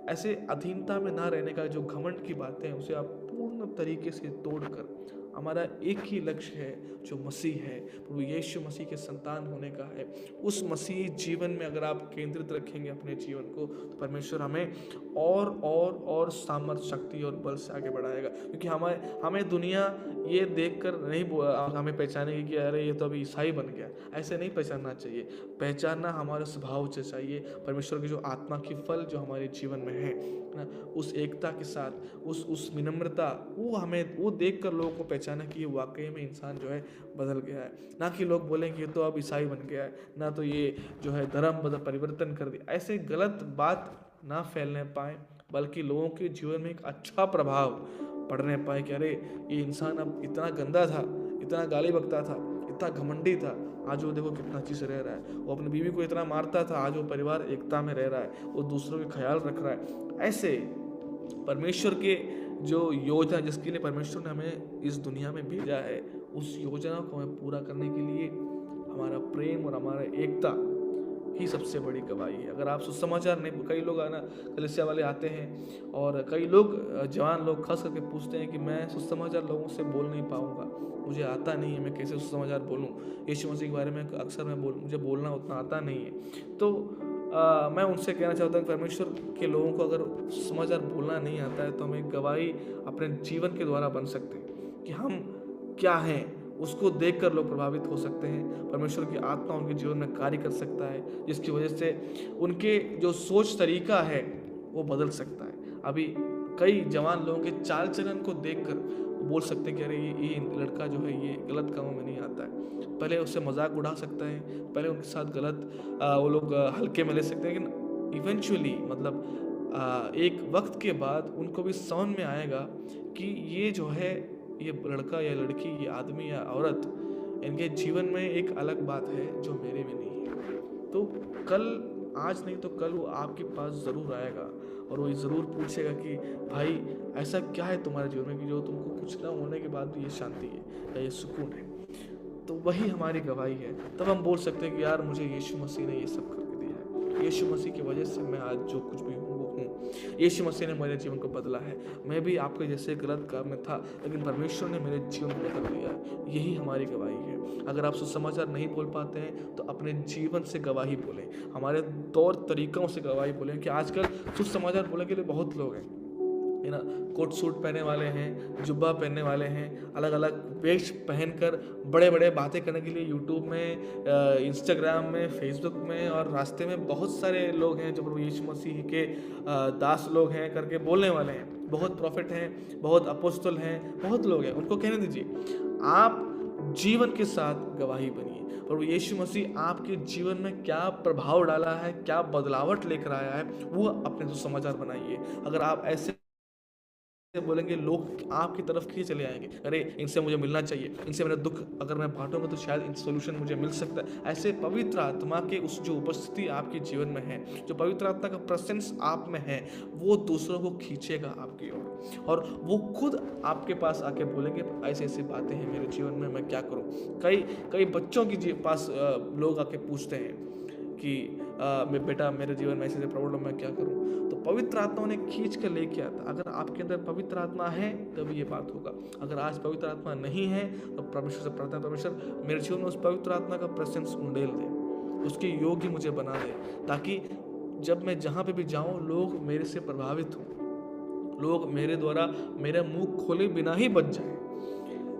ऐसे अधीनता में ना रहने का जो घमंड की बातें हैं, उसे आप पूर्ण तरीके से तोड़कर, हमारा एक ही लक्ष्य है जो मसीह है, प्रभु यीशु मसीह के संतान होने का है। उस मसीह जीवन में अगर आप केंद्रित रखेंगे अपने जीवन को, तो परमेश्वर हमें और सामर्थ्य, शक्ति और बल से आगे बढ़ाएगा। क्योंकि हमें दुनिया ये देखकर नहीं हमें पहचानेगी कि अरे ये तो अभी ईसाई बन गया। ऐसे नहीं पहचानना चाहिए। पहचानना हमारे स्वभाव से चाहिए। परमेश्वर की जो आत्मा की फल जो हमारे जीवन में है ना, उस एकता के साथ, उस विनम्रता, वो देखकर लोगों को पहचाना कि ये वाकई में इंसान जो है बदल गया है। ना कि लोग बोलें कि ये तो अब ईसाई बन गया है, ना तो ये जो है धर्म परिवर्तन कर दिया। ऐसे गलत बात ना फैलने पाए, बल्कि लोगों के जीवन में एक अच्छा प्रभाव पड़ने पाए कि अरे ये इंसान अब इतना गंदा था, इतना गाली बकता था, इतना घमंडी था, आज वो देखो कितना अच्छे से रह रहा है। वो अपनी बीवी को इतना मारता था, आज वो परिवार एकता में रह रहा है, वो दूसरों का ख्याल रख रहा है। ऐसे परमेश्वर के जो योजना, जिसके लिए परमेश्वर ने हमें इस दुनिया में भेजा है, उस योजना को हमें पूरा करने के लिए हमारा प्रेम और हमारा एकता ही सबसे बड़ी गवाही है। अगर आप सुसमाचार नहीं, कई लोग आना कलीसिया वाले आते हैं, और कई लोग, जवान लोग खास करके पूछते हैं कि मैं सुसमाचार लोगों से बोल नहीं पाऊंगा, मुझे आता नहीं है, मैं कैसे सुसमाचार बोलूं, यीशु मसीह के बारे में अक्सर मुझे बोलना उतना आता नहीं है। तो मैं उनसे कहना चाहता हूँ, परमेश्वर के लोगों को अगर समाचार बोलना नहीं आता है, तो हम एक गवाही अपने जीवन के द्वारा बन सकते हैं कि हम क्या हैं। उसको देखकर लोग प्रभावित हो सकते हैं। परमेश्वर की आत्मा उनके जीवन में कार्य कर सकता है, जिसकी वजह से उनके जो सोच तरीका है वो बदल सकता है। अभी कई जवान लोगों के चाल चलन को देखकर वो बोल सकते हैं कि अरे ये लड़का जो है ये गलत कामों में नहीं आता है। पहले उससे मजाक उड़ा सकता है, पहले उनके साथ गलत वो लोग हल्के में ले सकते हैं, लेकिन इवेंचुअली मतलब एक वक्त के बाद उनको भी समझ में आएगा कि ये जो है, ये लड़का या लड़की, ये आदमी या औरत, इनके जीवन में एक अलग बात है जो मेरे में नहीं है। तो कल, आज नहीं तो कल वो आपके पास ज़रूर आएगा, और वो ज़रूर पूछेगा कि भाई ऐसा क्या है तुम्हारे जीवन में कि जो तुमको कुछ ना होने के बाद भी ये शांति है या ये सुकून है। तो वही हमारी गवाही है। तब हम बोल सकते हैं कि यार मुझे यीशु मसीह ने ये सब करके दिया है, यीशु मसीह की वजह से मैं आज जो कुछ भी हूँ वो हूँ, यीशु मसीह ने मेरे जीवन को बदला है। मैं भी आपके जैसे गलत काम में था, लेकिन परमेश्वर ने मेरे जीवन को बदल दिया है। यही हमारी गवाही है। अगर आप सुसमाचार नहीं बोल पाते हैं तो अपने जीवन से गवाही बोलें, हमारे तौर तरीकों से गवाही बोलें। कि आजकल सुसमाचार बोलने के लिए बहुत लोग हैं, है ना, कोट सूट पहनने वाले हैं, जुब्बा पहनने वाले हैं, अलग अलग वेश पहनकर बड़े बड़े बातें करने के लिए यूट्यूब में, इंस्टाग्राम में, फेसबुक में और रास्ते में बहुत सारे लोग हैं जो प्रभु यीशु मसीह के दास लोग हैं करके बोलने वाले हैं। बहुत प्रॉफिट हैं, बहुत अपोस्तल हैं, बहुत लोग हैं। उनको कहने दीजिए, आप जीवन के साथ गवाही बनिए। प्रभु यीशु मसीह आपके जीवन में क्या प्रभाव डाला है, क्या बदलावट लेकर आया है, वो अपने सुसमाचार बनाइए। अगर आप ऐसे बोलेंगे लोग आपकी तरफ खींच चले आएंगे, अरे इनसे मुझे मिलना चाहिए, इनसे मेरा दुख अगर मैं बांटूंगा तो शायद इन सोल्यूशन मुझे मिल सकता है। ऐसे पवित्र आत्मा के उस जो उपस्थिति आपके जीवन में है, जो पवित्र आत्मा का प्रेजेंस आप में है, वो दूसरों को खींचेगा आपकी ओर, और वो खुद आपके पास आके बोलेंगे ऐसे ऐसी बातें हैं मेरे जीवन में, मैं क्या करूं। कई कई बच्चों के पास लोग आके पूछते हैं कि मैं बेटा मेरे जीवन में ऐसे ऐसे प्रॉब्लम, मैं क्या करूं। तो पवित्र आत्मा उन्हें खींच कर लेके आता। अगर आपके अंदर पवित्र आत्मा है तभी ये बात होगा। अगर आज पवित्र आत्मा नहीं है तो परमेश्वर से प्रार्थना, परमेश्वर मेरे जीवन में उस पवित्र आत्मा का प्रेजेंस उंडेल दे, उसके योग्य मुझे बना दे, ताकि जब मैं जहाँ पे भी जाऊँ लोग मेरे से प्रभावित हों, लोग मेरे द्वारा मेरा मुंह खोले बिना ही बच जाए,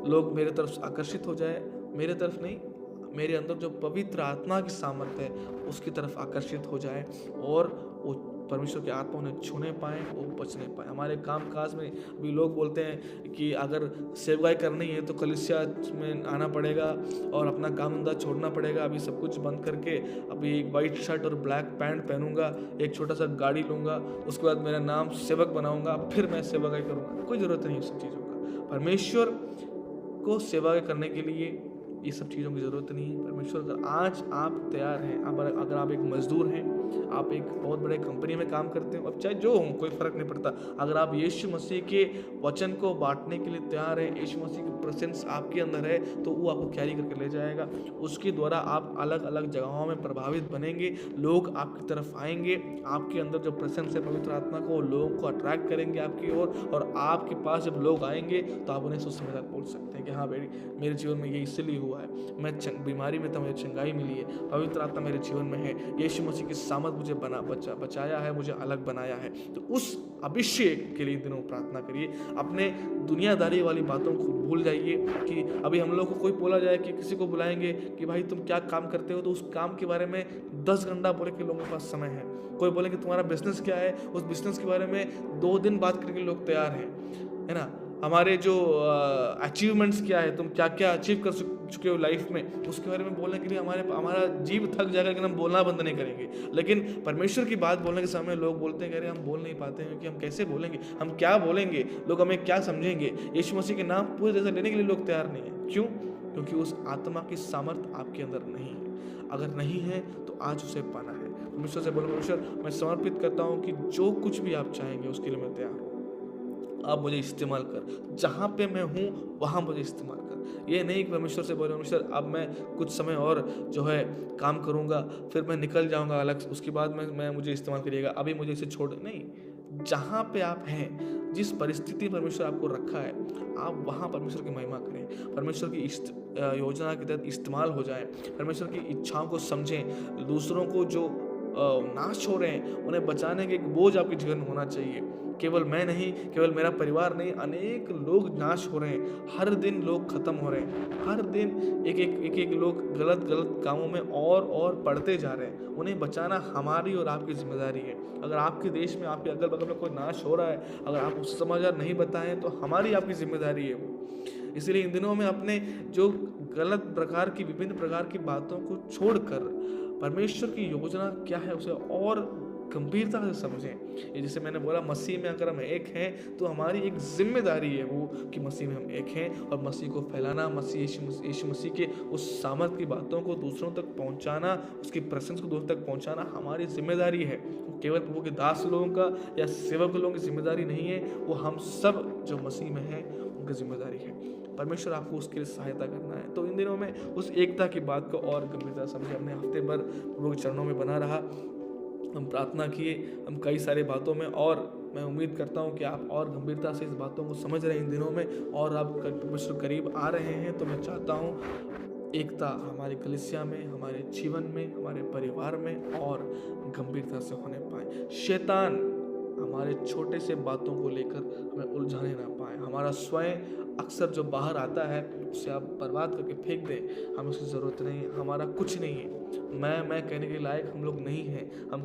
लोग मेरे तरफ आकर्षित हो जाए, मेरे तरफ नहीं, मेरे अंदर जो पवित्र आत्मा की सामर्थ्य है उसकी तरफ आकर्षित हो जाए, और वो परमेश्वर की आत्मा उन्हें छूने पाए, वो बचने पाए। हमारे काम काज में भी लोग बोलते हैं कि अगर सेवकाई करनी है तो कलीसिया में आना पड़ेगा और अपना काम धंधा छोड़ना पड़ेगा, अभी सब कुछ बंद करके अभी एक वाइट शर्ट और ब्लैक पैंट पहनूंगा, एक छोटा सा गाड़ी लूँगा, उसके बाद मेरा नाम सेवक बनाऊंगा, फिर मैं सेवकाई करूँगा। कोई ज़रूरत नहीं है सब चीज़ों का। परमेश्वर को सेवा करने के लिए ये सब चीज़ों की ज़रूरत नहीं है। परमेश्वर अगर आज आप तैयार हैं, अगर आप एक मजदूर हैं, आप एक बहुत बड़े कंपनी में काम करते हो, अब चाहे जो हो कोई फ़र्क नहीं पड़ता, अगर आप यीशु मसीह के वचन को बांटने के लिए तैयार हैं, यीशु मसीह की प्रेजेंस आपके अंदर है, तो वो आपको कैरी करके ले जाएगा। उसके द्वारा आप अलग अलग जगहों में प्रभावित बनेंगे, लोग आपकी तरफ आएंगे, आपके अंदर जो प्रेजेंस है पवित्र आत्मा को, लोगों को अट्रैक्ट करेंगे आपकी ओर, और आपके पास जब लोग आएंगे तो आप उन्हें सुसमाचार बोल सकते हैं कि हाँ बेटी मेरे जीवन में ये इसलिए हुआ है, मैं बीमारी में था, मुझे चंगाई मिली है, पवित्र आत्मा मेरे जीवन में है, यीशु मसीह की सामर्थ मुझे बचाया है, मुझे अलग बनाया है। तो उस अभिषेक के लिए इन दिनों प्रार्थना करिए। अपने दुनियादारी वाली बातों को भूल जाइए कि अभी हम लोग को कोई बोला जाए कि किसी को बुलाएंगे कि भाई तुम क्या काम करते हो, तो उस काम के बारे में 10 घंटा बोले कि लोगों के पास समय है। कोई बोले कि तुम्हारा बिजनेस क्या है, उस बिजनेस के बारे में 2 दिन बात करके लोग तैयार हैं, है ना। हमारे जो अचीवमेंट्स क्या है, तुम क्या क्या अचीव कर चुके हो लाइफ में, उसके बारे में बोलने के लिए हमारा जीव थक जाएगा, लेकिन हम बोलना बंद नहीं करेंगे। लेकिन परमेश्वर की बात बोलने के समय लोग बोलते हैं कि अरे हम बोल नहीं पाते हैं, कि हम कैसे बोलेंगे, हम क्या बोलेंगे, लोग हमें क्या समझेंगे। यीशु मसीह के नाम पूरे जैसे लेने के लिए लोग तैयार नहीं है। क्यों? क्योंकि उस आत्मा की सामर्थ आपके अंदर नहीं है। अगर नहीं है तो आज उसे पाना है। परमेश्वर से बोलो, परमेश्वर मैं समर्पित करता हूँ कि जो कुछ भी आप चाहेंगे उसके लिए मैं तैयार हूँ, आप मुझे इस्तेमाल कर, जहाँ पे मैं हूँ वहाँ मुझे इस्तेमाल कर। ये नहीं कि परमेश्वर से बोले परमेश्वर अब मैं कुछ समय और जो है काम करूँगा, फिर मैं निकल जाऊँगा अलग, उसके बाद मैं मुझे इस्तेमाल करिएगा, अभी मुझे इसे छोड़ नहीं। जहाँ पे आप हैं, जिस परिस्थिति परमेश्वर आपको रखा है, आप वहाँ परमेश्वर की महिमा करें, परमेश्वर की योजना के तहत इस्तेमाल हो जाए, परमेश्वर की इच्छाओं को समझें। दूसरों को जो नाश हो रहे हैं उन्हें बचाने के एक बोझ आपके जीवन में होना चाहिए। केवल मैं नहीं, केवल मेरा परिवार नहीं, अनेक लोग नाश हो रहे हैं, हर दिन लोग खत्म हो रहे हैं, हर दिन एक लोग गलत कामों में और पढ़ते जा रहे हैं। उन्हें बचाना हमारी और आपकी जिम्मेदारी है। अगर आपके देश में, आपके अगल बगल में कोई नाश हो रहा है, अगर आप उस समाचार नहीं बताएं तो हमारी आपकी जिम्मेदारी है वो। इसलिए इन दिनों में अपने जो गलत प्रकार की, विभिन्न प्रकार की बातों को छोड़कर परमेश्वर की योजना क्या है उसे और गंभीरता से समझें। ये जैसे मैंने बोला, मसीह में अगर हम एक हैं तो हमारी एक जिम्मेदारी है वो कि मसीह में हम एक हैं, और मसीह को फैलाना, यीशु मसीह के उस सामर्थ की बातों को दूसरों तक पहुंचाना, उसकी प्रेजेंस को दूसरों तक पहुंचाना हमारी जिम्मेदारी है। केवल प्रभु के दास लोगों का या सेवक लोगों की जिम्मेदारी नहीं है, वो हम सब जो मसीह में हैं उनकी जिम्मेदारी है। परमेश्वर आपको उसके लिए सहायता करना है। तो इन दिनों में उस एकता की बात को और गंभीरता समझे। हमने हफ्ते भर प्रभु के चरणों में बना रहा, हम प्रार्थना किए, हम कई सारे बातों में, और मैं उम्मीद करता हूं कि आप और गंभीरता से इस बातों को समझ रहे हैं इन दिनों में, और आप परमेश्वर करीब आ रहे हैं। तो मैं चाहता हूं एकता हमारी कलीसिया में, हमारे जीवन में, हमारे परिवार में और गंभीरता से होने पाए। शैतान हमारे छोटे से बातों को लेकर हमें उलझाने ना पाए। हमारा स्वयं अक्सर जो बाहर आता है उसे आप बर्बाद करके फेंक दें, हमें उसकी ज़रूरत नहीं है, हमारा कुछ नहीं है। मैं कहने के लायक हम लोग नहीं हैं। हम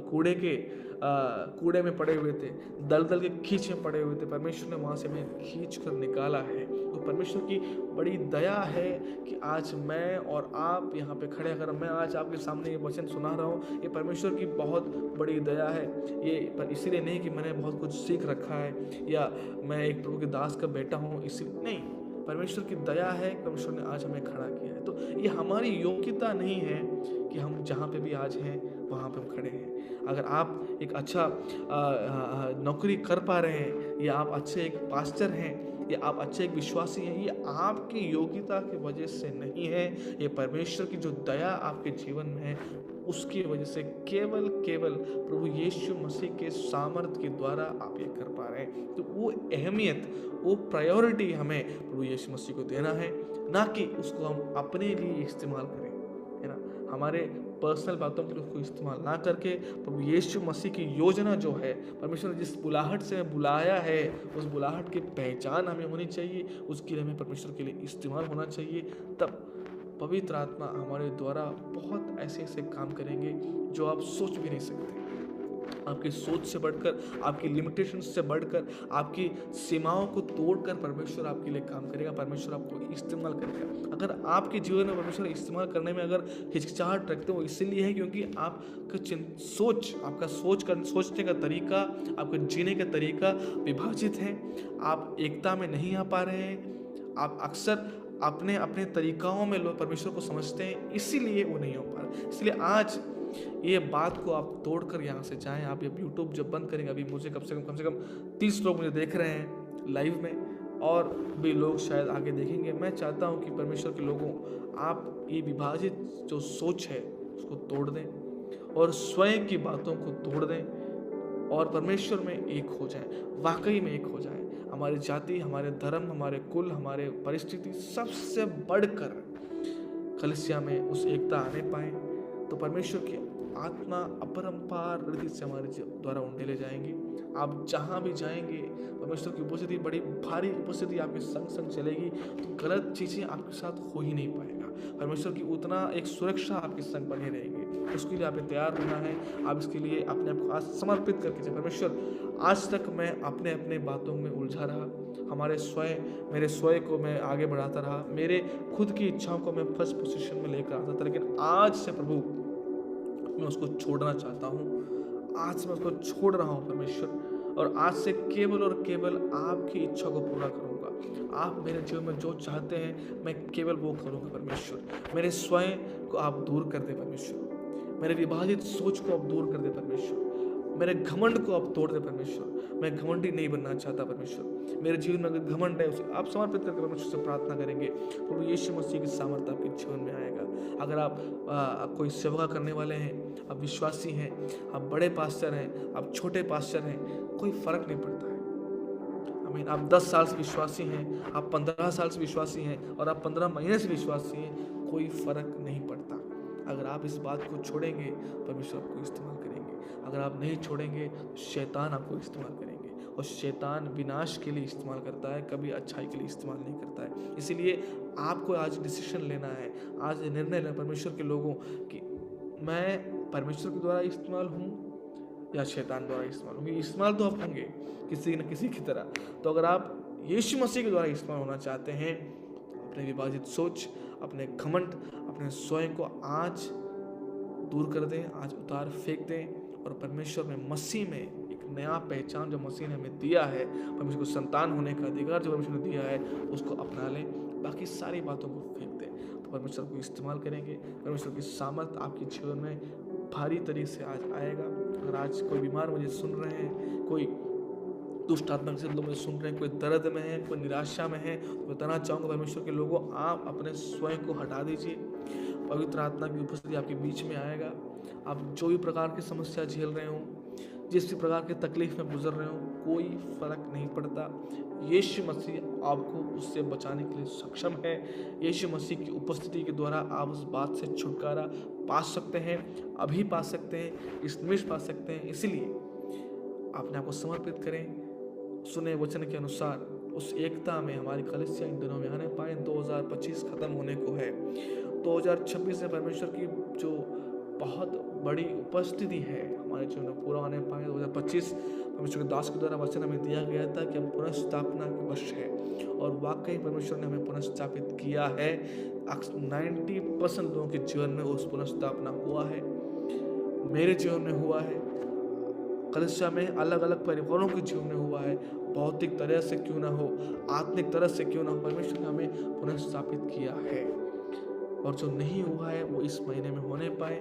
कूड़े में पड़े हुए थे, दलदल के खींच में पड़े हुए थे। परमेश्वर ने वहाँ से हमें खींच कर निकाला है। तो परमेश्वर की बड़ी दया है कि आज मैं और आप यहाँ पे खड़े, अगर मैं आज आपके सामने ये वचन सुना रहा हूँ, ये परमेश्वर की बहुत बड़ी दया है। ये पर इसीलिए नहीं कि मैंने बहुत कुछ सीख रखा है या मैं एक प्रभु के दास का बेटा हूँ, इसलिए नहीं। परमेश्वर की दया है, परमेश्वर ने आज हमें खड़ा किया है। तो ये हमारी योग्यता नहीं है कि हम जहाँ पे भी आज हैं वहाँ पे हम खड़े हैं। अगर आप एक अच्छा नौकरी कर पा रहे हैं, या आप अच्छे एक पास्टर हैं, या आप अच्छे एक विश्वासी हैं, ये आपकी योग्यता की वजह से नहीं है। ये परमेश्वर की जो दया आपके जीवन में है उसकी वजह से केवल प्रभु यीशु मसीह के सामर्थ्य के द्वारा आप ये कर पा रहे हैं। तो वो अहमियत, वो प्रायोरिटी हमें प्रभु यीशु मसीह को देना है, ना कि उसको हम अपने लिए इस्तेमाल करें, है ना। हमारे पर्सनल बातों के लिए उसको इस्तेमाल ना करके प्रभु यीशु मसीह की योजना जो है, परमेश्वर ने जिस बुलाहट से बुलाया है, उस बुलाहट की पहचान हमें होनी चाहिए, उसके लिए हमें परमेश्वर के लिए इस्तेमाल होना चाहिए। तब पवित्र आत्मा हमारे द्वारा बहुत ऐसे ऐसे काम करेंगे जो आप सोच भी नहीं सकते। आपकी सोच से बढ़कर, आपकी लिमिटेशन से बढ़कर, आपकी सीमाओं को तोड़कर परमेश्वर आपके लिए काम करेगा। परमेश्वर आपको इस्तेमाल करेगा। अगर आपके जीवन में परमेश्वर इस्तेमाल करने में अगर हिचकिचाहट रखते हो, इसलिए है क्योंकि आपका सोच, आपका सोचने का तरीका, आपका जीने का तरीका विभाजित है। आप एकता में नहीं आ पा रहे हैं। आप अक्सर अपने अपने तरीकाओं में लोग परमेश्वर को समझते हैं, इसीलिए वो नहीं हो पा रहा। इसलिए आज ये बात को आप तोड़कर यहाँ से जाएं। आप ये यूट्यूब जब बंद करेंगे, अभी मुझे कम से कम 30 लोग मुझे देख रहे हैं लाइव में, और भी लोग शायद आगे देखेंगे। मैं चाहता हूँ कि परमेश्वर के लोगों, आप ये विभाजित जो सोच है उसको तोड़ दें और स्वयं की बातों को तोड़ दें और परमेश्वर में एक हो जाए, वाकई में एक हो जाए। हमारी जाति, हमारे धर्म, हमारे कुल, हमारे परिस्थिति सबसे बढ़कर कलीसिया में उस एकता आने पाए, तो परमेश्वर की आत्मा अपरंपार रीति से हमारे द्वारा उंडेले जाएंगे। आप जहाँ भी जाएंगे, परमेश्वर की उपस्थिति, बड़ी भारी उपस्थिति आपके संग संग चलेगी। तो गलत चीज़ें आपके साथ हो ही नहीं पाएगा। परमेश्वर की उतना एक सुरक्षा आपके संग बने रहेंगे। उसके लिए आपने तैयार होना है। आप इसके लिए अपने आप को आज समर्पित करके, परमेश्वर आज तक मैं अपने अपने बातों में उलझा रहा, मेरे स्वयं को मैं आगे बढ़ाता रहा, मेरे खुद की इच्छाओं को मैं फर्स्ट पोजीशन में लेकर आता था, लेकिन आज से प्रभु मैं उसको छोड़ना चाहता हूँ। आज मैं उसको छोड़ रहा हूँ परमेश्वर, और आज से केवल और केवल आपकी इच्छा को पूरा करूँगा। आप मेरे जीवन में जो चाहते हैं मैं केवल वो करूँगा परमेश्वर। मेरे स्वयं को आप दूर कर दे परमेश्वर, मेरे विभाजित सोच को आप दूर कर दे परमेश्वर, मेरे घमंड को आप तोड़ दे परमेश्वर। मैं घमंडी नहीं बनना चाहता परमेश्वर। मेरे जीवन में अगर घमंड है, उसे आप समर्पित करके परमेश्वर से प्रार्थना करेंगे, प्रभु यीशु मसीह की सामर्थ्य आपके जीवन में आएगा। अगर आप कोई सेवा करने वाले हैं, आप विश्वासी हैं, आप बड़े पास्टर हैं, आप छोटे पास्टर हैं, कोई फर्क नहीं पड़ता है। आमीन। आप 10 साल से विश्वासी हैं, आप 15 साल से विश्वासी हैं, और आप 15 महीने से विश्वासी हैं, कोई फर्क नहीं पड़ता। अगर आप इस बात को छोड़ेंगे, परमेश्वर आपको इस्तेमाल करेंगे। अगर आप नहीं छोड़ेंगे, शैतान आपको इस्तेमाल करेंगे, और शैतान विनाश के लिए इस्तेमाल करता है, कभी अच्छाई के लिए इस्तेमाल नहीं करता है। इसीलिए आपको आज डिसीजन लेना है, आज निर्णय लेना परमेश्वर के लोगों कि मैं परमेश्वर के द्वारा इस्तेमाल हूँ या शैतान द्वारा इस्तेमाल हूँ। इस्तेमाल तो आप होंगे किसी न किसी की तरह। तो अगर आप यीशु मसीह के द्वारा इस्तेमाल होना चाहते हैं, अपने विभाजित सोच, अपने घमंड, अपने स्वयं को आज दूर कर दें, आज उतार फेंक दें, और परमेश्वर में, मसीह में एक नया पहचान जो मसीह ने हमें दिया है, परमेश्वर को संतान होने का अधिकार जो परमेश्वर ने दिया है, उसको अपना लें, बाकी सारी बातों को फेंक दें। तो परमेश्वर को इस्तेमाल करेंगे। परमेश्वर की सामर्थ आपके जीवन में भारी तरीके से आज आएगा। अगर आज कोई बीमार मुझे सुन रहे हैं, कोई दुष्ट आत्मा से लोग मुझे सुन रहे हैं, कोई दर्द में है, कोई निराशा में है, तो बताना चाहूँगा परमेश्वर के लोगों, आप अपने स्वयं को हटा दीजिए। पवित्र आत्मा की उपस्थिति आपके बीच में आएगा। आप जो भी प्रकार की समस्या झेल रहे हो, जिस भी प्रकार की तकलीफ में गुजर रहे हो, कोई फर्क नहीं पड़ता। यीशु मसीह आपको उससे बचाने के लिए सक्षम है। यीशु मसीह की उपस्थिति के द्वारा आप उस बात से छुटकारा पा सकते हैं, अभी पा सकते हैं, इस निमिष पा सकते हैं। इसलिए अपने आप को समर्पित करें। सुने वचन के अनुसार उस एकता में हमारी कलीसिया इन दिनों में आने पाए। 2025 खत्म होने को है। 2026 में परमेश्वर की जो बहुत बड़ी उपस्थिति है हमारे जीवन में पूरा होने पाए। 2025 परमेश्वर के दास के द्वारा वचन हमें दिया गया था कि हम पुनर्स्थापना के वश है, और वाकई परमेश्वर ने हमें पुनर्स्थापित किया है। 90% लोगों के जीवन में उस पुनर्स्थापना हुआ है, मेरे जीवन में हुआ है, कलीसिया में अलग अलग परिवारों के जीवन में हुआ है। भौतिक तरह से क्यों ना हो, आत्मिक तरह से क्यों ना हो, परमेश्वर ने हमें पुनर्स्थापित किया है। और जो नहीं हुआ है वो इस महीने में होने पाए,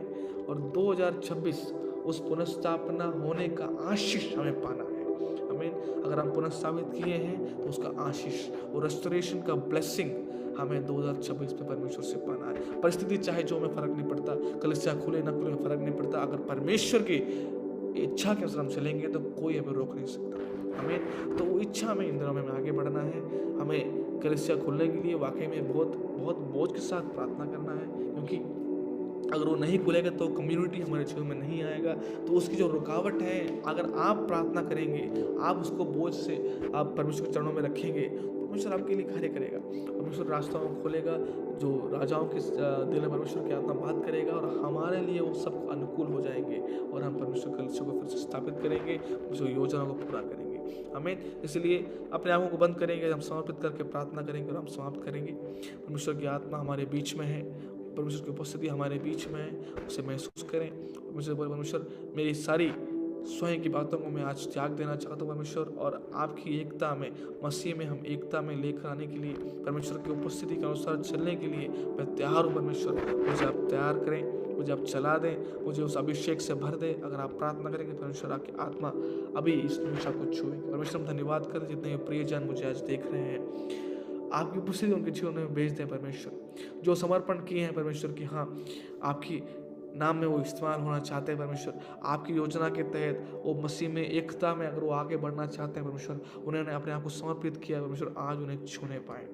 और 2026 उस पुनर्स्थापना होने का आशीष हमें पाना है। आमीन। अगर हम पुनर्स्थापित किए हैं तो उसका आशीष और रेस्टोरेशन का ब्लेसिंग हमें 2026 में परमेश्वर से पाना है। परिस्थिति चाहे जो, हमें फर्क नहीं पड़ता, कलीसिया खुले ना खुले फर्क नहीं पड़ता। अगर परमेश्वर की इच्छा के अनुसार हम चलेंगे तो कोई हमें रोक नहीं सकता। हमें तो वो इच्छा में इन दिनों में आगे बढ़ना है। हमें कलीसिया खुलने के लिए वाकई में बहुत बहुत बोझ के साथ प्रार्थना करना है, क्योंकि अगर वो नहीं खुलेगा तो कम्युनिटी हमारे जीवन में नहीं आएगा। तो उसकी जो रुकावट है, अगर आप प्रार्थना करेंगे, आप उसको बोझ से आप परमेश्वर के चरणों में रखेंगे, परमेश्वर आपके लिए कार्य करेगा। परमेश्वर रास्ताओं को खोलेगा, जो राजाओं के दिल में परमेश्वर की आत्मा बात करेगा, और हमारे लिए वो सब अनुकूल हो जाएंगे, और हम परमेश्वर कलीसिया को फिर से स्थापित करेंगे, जो योजनाओं को पूरा करेंगे। हमें इसलिए अपने आंखों को बंद करेंगे, हम समर्पित करके प्रार्थना करेंगे और हम समाप्त करेंगे। परमेश्वर की आत्मा हमारे बीच में है, परमेश्वर की उपस्थिति हमारे बीच में है, उसे महसूस करें। परमेश्वर मेरी सारी स्वयं की बातों को मैं आज त्याग देना चाहता हूँ परमेश्वर, और आपकी एकता में, मसीह में हम एकता में लेकर आने के लिए, परमेश्वर की उपस्थिति के अनुसार चलने के लिए मैं तैयार हूँ। परमेश्वर मुझे आप तैयार करें, मुझे आप चला दें, मुझे उस अभिषेक से भर दें। अगर आप प्रार्थना करेंगे परमेश्वर आपकी आत्मा अभी इस निमिष आपको छुएंगे। परमेश्वर हम धन्यवाद करें, जितने प्रियजन मुझे आज देख रहे हैं, आपकी उपस्थिति उनके जीवन में भेज दें परमेश्वर। जो समर्पण किए हैं परमेश्वर की, हाँ आपकी नाम में वो इस्तेमाल होना चाहते हैं परमेश्वर, आपकी योजना के तहत वो मसीह में एकता में अगर वो आगे बढ़ना चाहते हैं परमेश्वर, उन्होंने अपने आप को समर्पित किया परमेश्वर, आज उन्हें छूने पाए।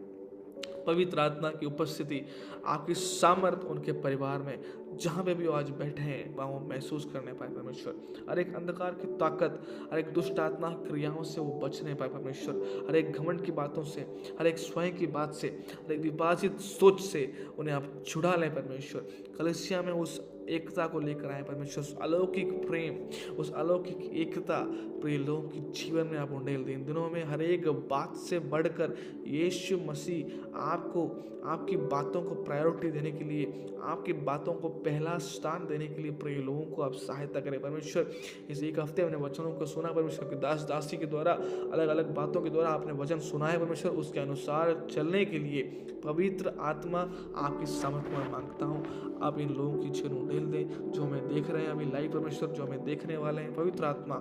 पवित्र आत्मा की उपस्थिति, आपकी सामर्थ उनके परिवार में जहाँ पे भी वो आज बैठे हैं वहाँ वो महसूस करने पाए परमेश्वर। हर एक अंधकार की ताकत, हर एक दुष्ट आत्मा क्रियाओं से वो बच नहीं पाए परमेश्वर। हर एक घमंड की बातों से, हर एक स्वयं की बात से, हर एक विभाजित सोच से उन्हें आप छुड़ा लें परमेश्वर। कलीसिया में उस एकता को लेकर आए परमेश्वर, उस अलौकिक प्रेम, उस अलौकिक एकता प्रिय लोगों के जीवन में आप उंडेल दें। इन दिनों में हर एक बात से बढ़कर यीशु मसीह आपको, आपकी बातों को प्रायोरिटी देने के लिए, आपकी बातों को पहला स्थान देने के लिए प्रिय लोगों को आप सहायता करें परमेश्वर। इस एक हफ्ते मैंने वचनों को सुना परमेश्वर के दास दासी के द्वारा, अलग अलग बातों के द्वारा आपने वचन सुना है परमेश्वर। उसके अनुसार चलने के लिए पवित्र आत्मा आपकी सामर्थ्य में मांगता हूँ। आप इन लोगों की जीवन उंडेल दें जो हमें देख रहे हैं अभी लाइव परमेश्वर, जो हमें देखने वाले हैं। पवित्र आत्मा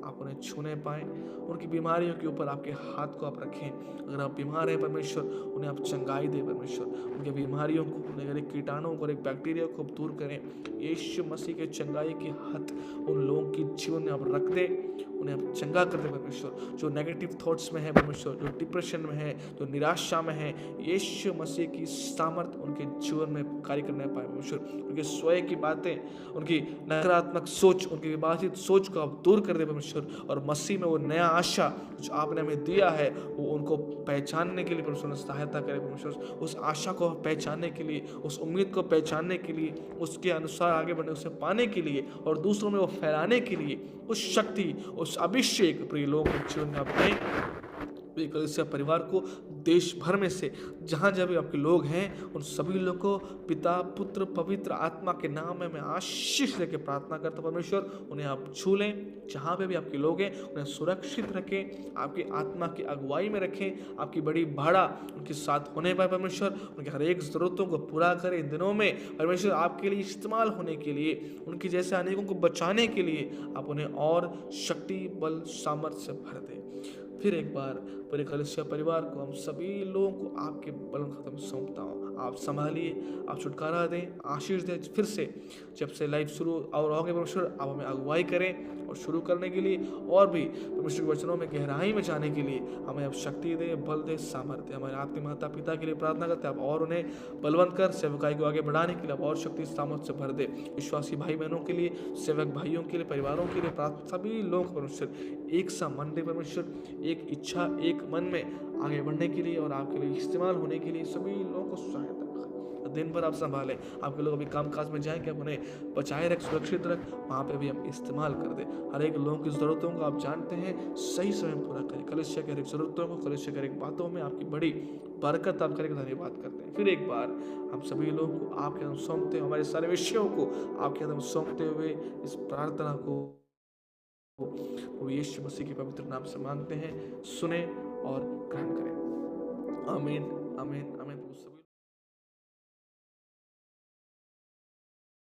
आप उन्हें छूने पाएँ, उनकी बीमारियों के ऊपर आपके हाथ को आप रखें। अगर आप बीमार हैं परमेश्वर, उन्हें आप चंगाई दें परमेश्वर। उनके बीमारियों को, उन्हें एक कीटाणुओं को, एक बैक्टीरिया को दूर करें। यीशु मसीह के चंगाई के हाथ उन लोगों की जीवन में आप रख दें, उन्हें आप चंगा कर दें परमेश्वर। जो नेगेटिव थॉट्स में है परमेश्वर, जो डिप्रेशन में है, जो निराशा में है, यीशु मसीह की सामर्थ्य उनके जीवन में कार्य करने पाए परमेश्वर। उनके स्वयं की बातें, उनकी नकारात्मक सोच, उनकी विभाजित सोच को आप दूर कर दे परमेश्वर, और मसीह में वो नया आशा जो आपने हमें दिया है वो उनको पहचानने के लिए परमेश्वर सहायता करे परमेश्वर। उस आशा को पहचानने के लिए, उस उम्मीद को पहचानने के लिए, उसके अनुसार आगे बढ़ने, उसे पाने के लिए और दूसरों में वो फैलाने के लिए उस शक्ति, उस अभिषेक प्रिय लोगों के जीवन में अपने कलीसिया परिवार को देश भर में से जहाँ जहाँ भी आपके लोग हैं उन सभी लोग को पिता, पुत्र, पवित्र आत्मा के नाम में मैं आशीष लेके प्रार्थना करता हूँ परमेश्वर। उन्हें आप छू लें, जहाँ पे भी आपके लोग हैं उन्हें सुरक्षित रखें, आपकी आत्मा की अगुवाई में रखें। आपकी बड़ी भाड़ा उनके साथ होने पाए परमेश्वर, उनके हर एक ज़रूरतों को पूरा करें। इन दिनों में परमेश्वर आपके लिए इस्तेमाल होने के लिए, उनकी जैसे अनेकों को बचाने के लिए आप उन्हें और शक्ति, बल, सामर्थ्य से भर दें। फिर एक बार पूरे कलीसिया परिवार को, हम सभी लोगों को आपके बलन खत्म सौंपता हूँ। आप संभालिए, आप छुटकारा दें, आशीष दें। फिर से जब से लाइव शुरू और होंगे परमेश्वर, आप हमें अगुवाई करें और शुरू करने के लिए और भी परमेश्वर के वचनों में गहराई में जाने के लिए हमें अब शक्ति दे, बल दे, सामर्थ्य। हमारे आपके माता पिता के लिए प्रार्थना करते हैं, आप और उन्हें बलवंत कर सेवकाई को आगे बढ़ाने के लिए आप और शक्ति सामर्थ्य से भर दे। विश्वासी भाई बहनों के लिए, सेवक भाइयों के लिए, परिवारों के लिए प्रार्थना, सभी लोग परमेश्वर एक सा मन दे परमेश्वर, एक इच्छा, एक मन में आगे बढ़ने के लिए और आपके लिए इस्तेमाल होने के लिए सभी लोगों को सहायता। दिन भर आप संभालें। आपके लोग अभी काम-काज में जाएँगे, आप उन्हें बचाए रख, सुरक्षित रख, वहाँ पे भी हम इस्तेमाल कर दें। हर एक लोगों की ज़रूरतों को आप जानते हैं, सही समय में पूरा करें। कलीसिया की हर एक ज़रूरतों को, कलीसिया की हर एक बातों में आपकी बड़ी बरकत आप करें, धन्यवाद करते हैं। फिर एक बार हम सभी लोग को आपके हाथों में सौंपते, हमारे सारे विषयों को आपके हाथों में सौंपते हुए इस प्रार्थना को वो यीशु मसीह के पवित्र नाम से मांगते हैं, सुने और ग्रहण करें। आमीन, आमीन, आमीन।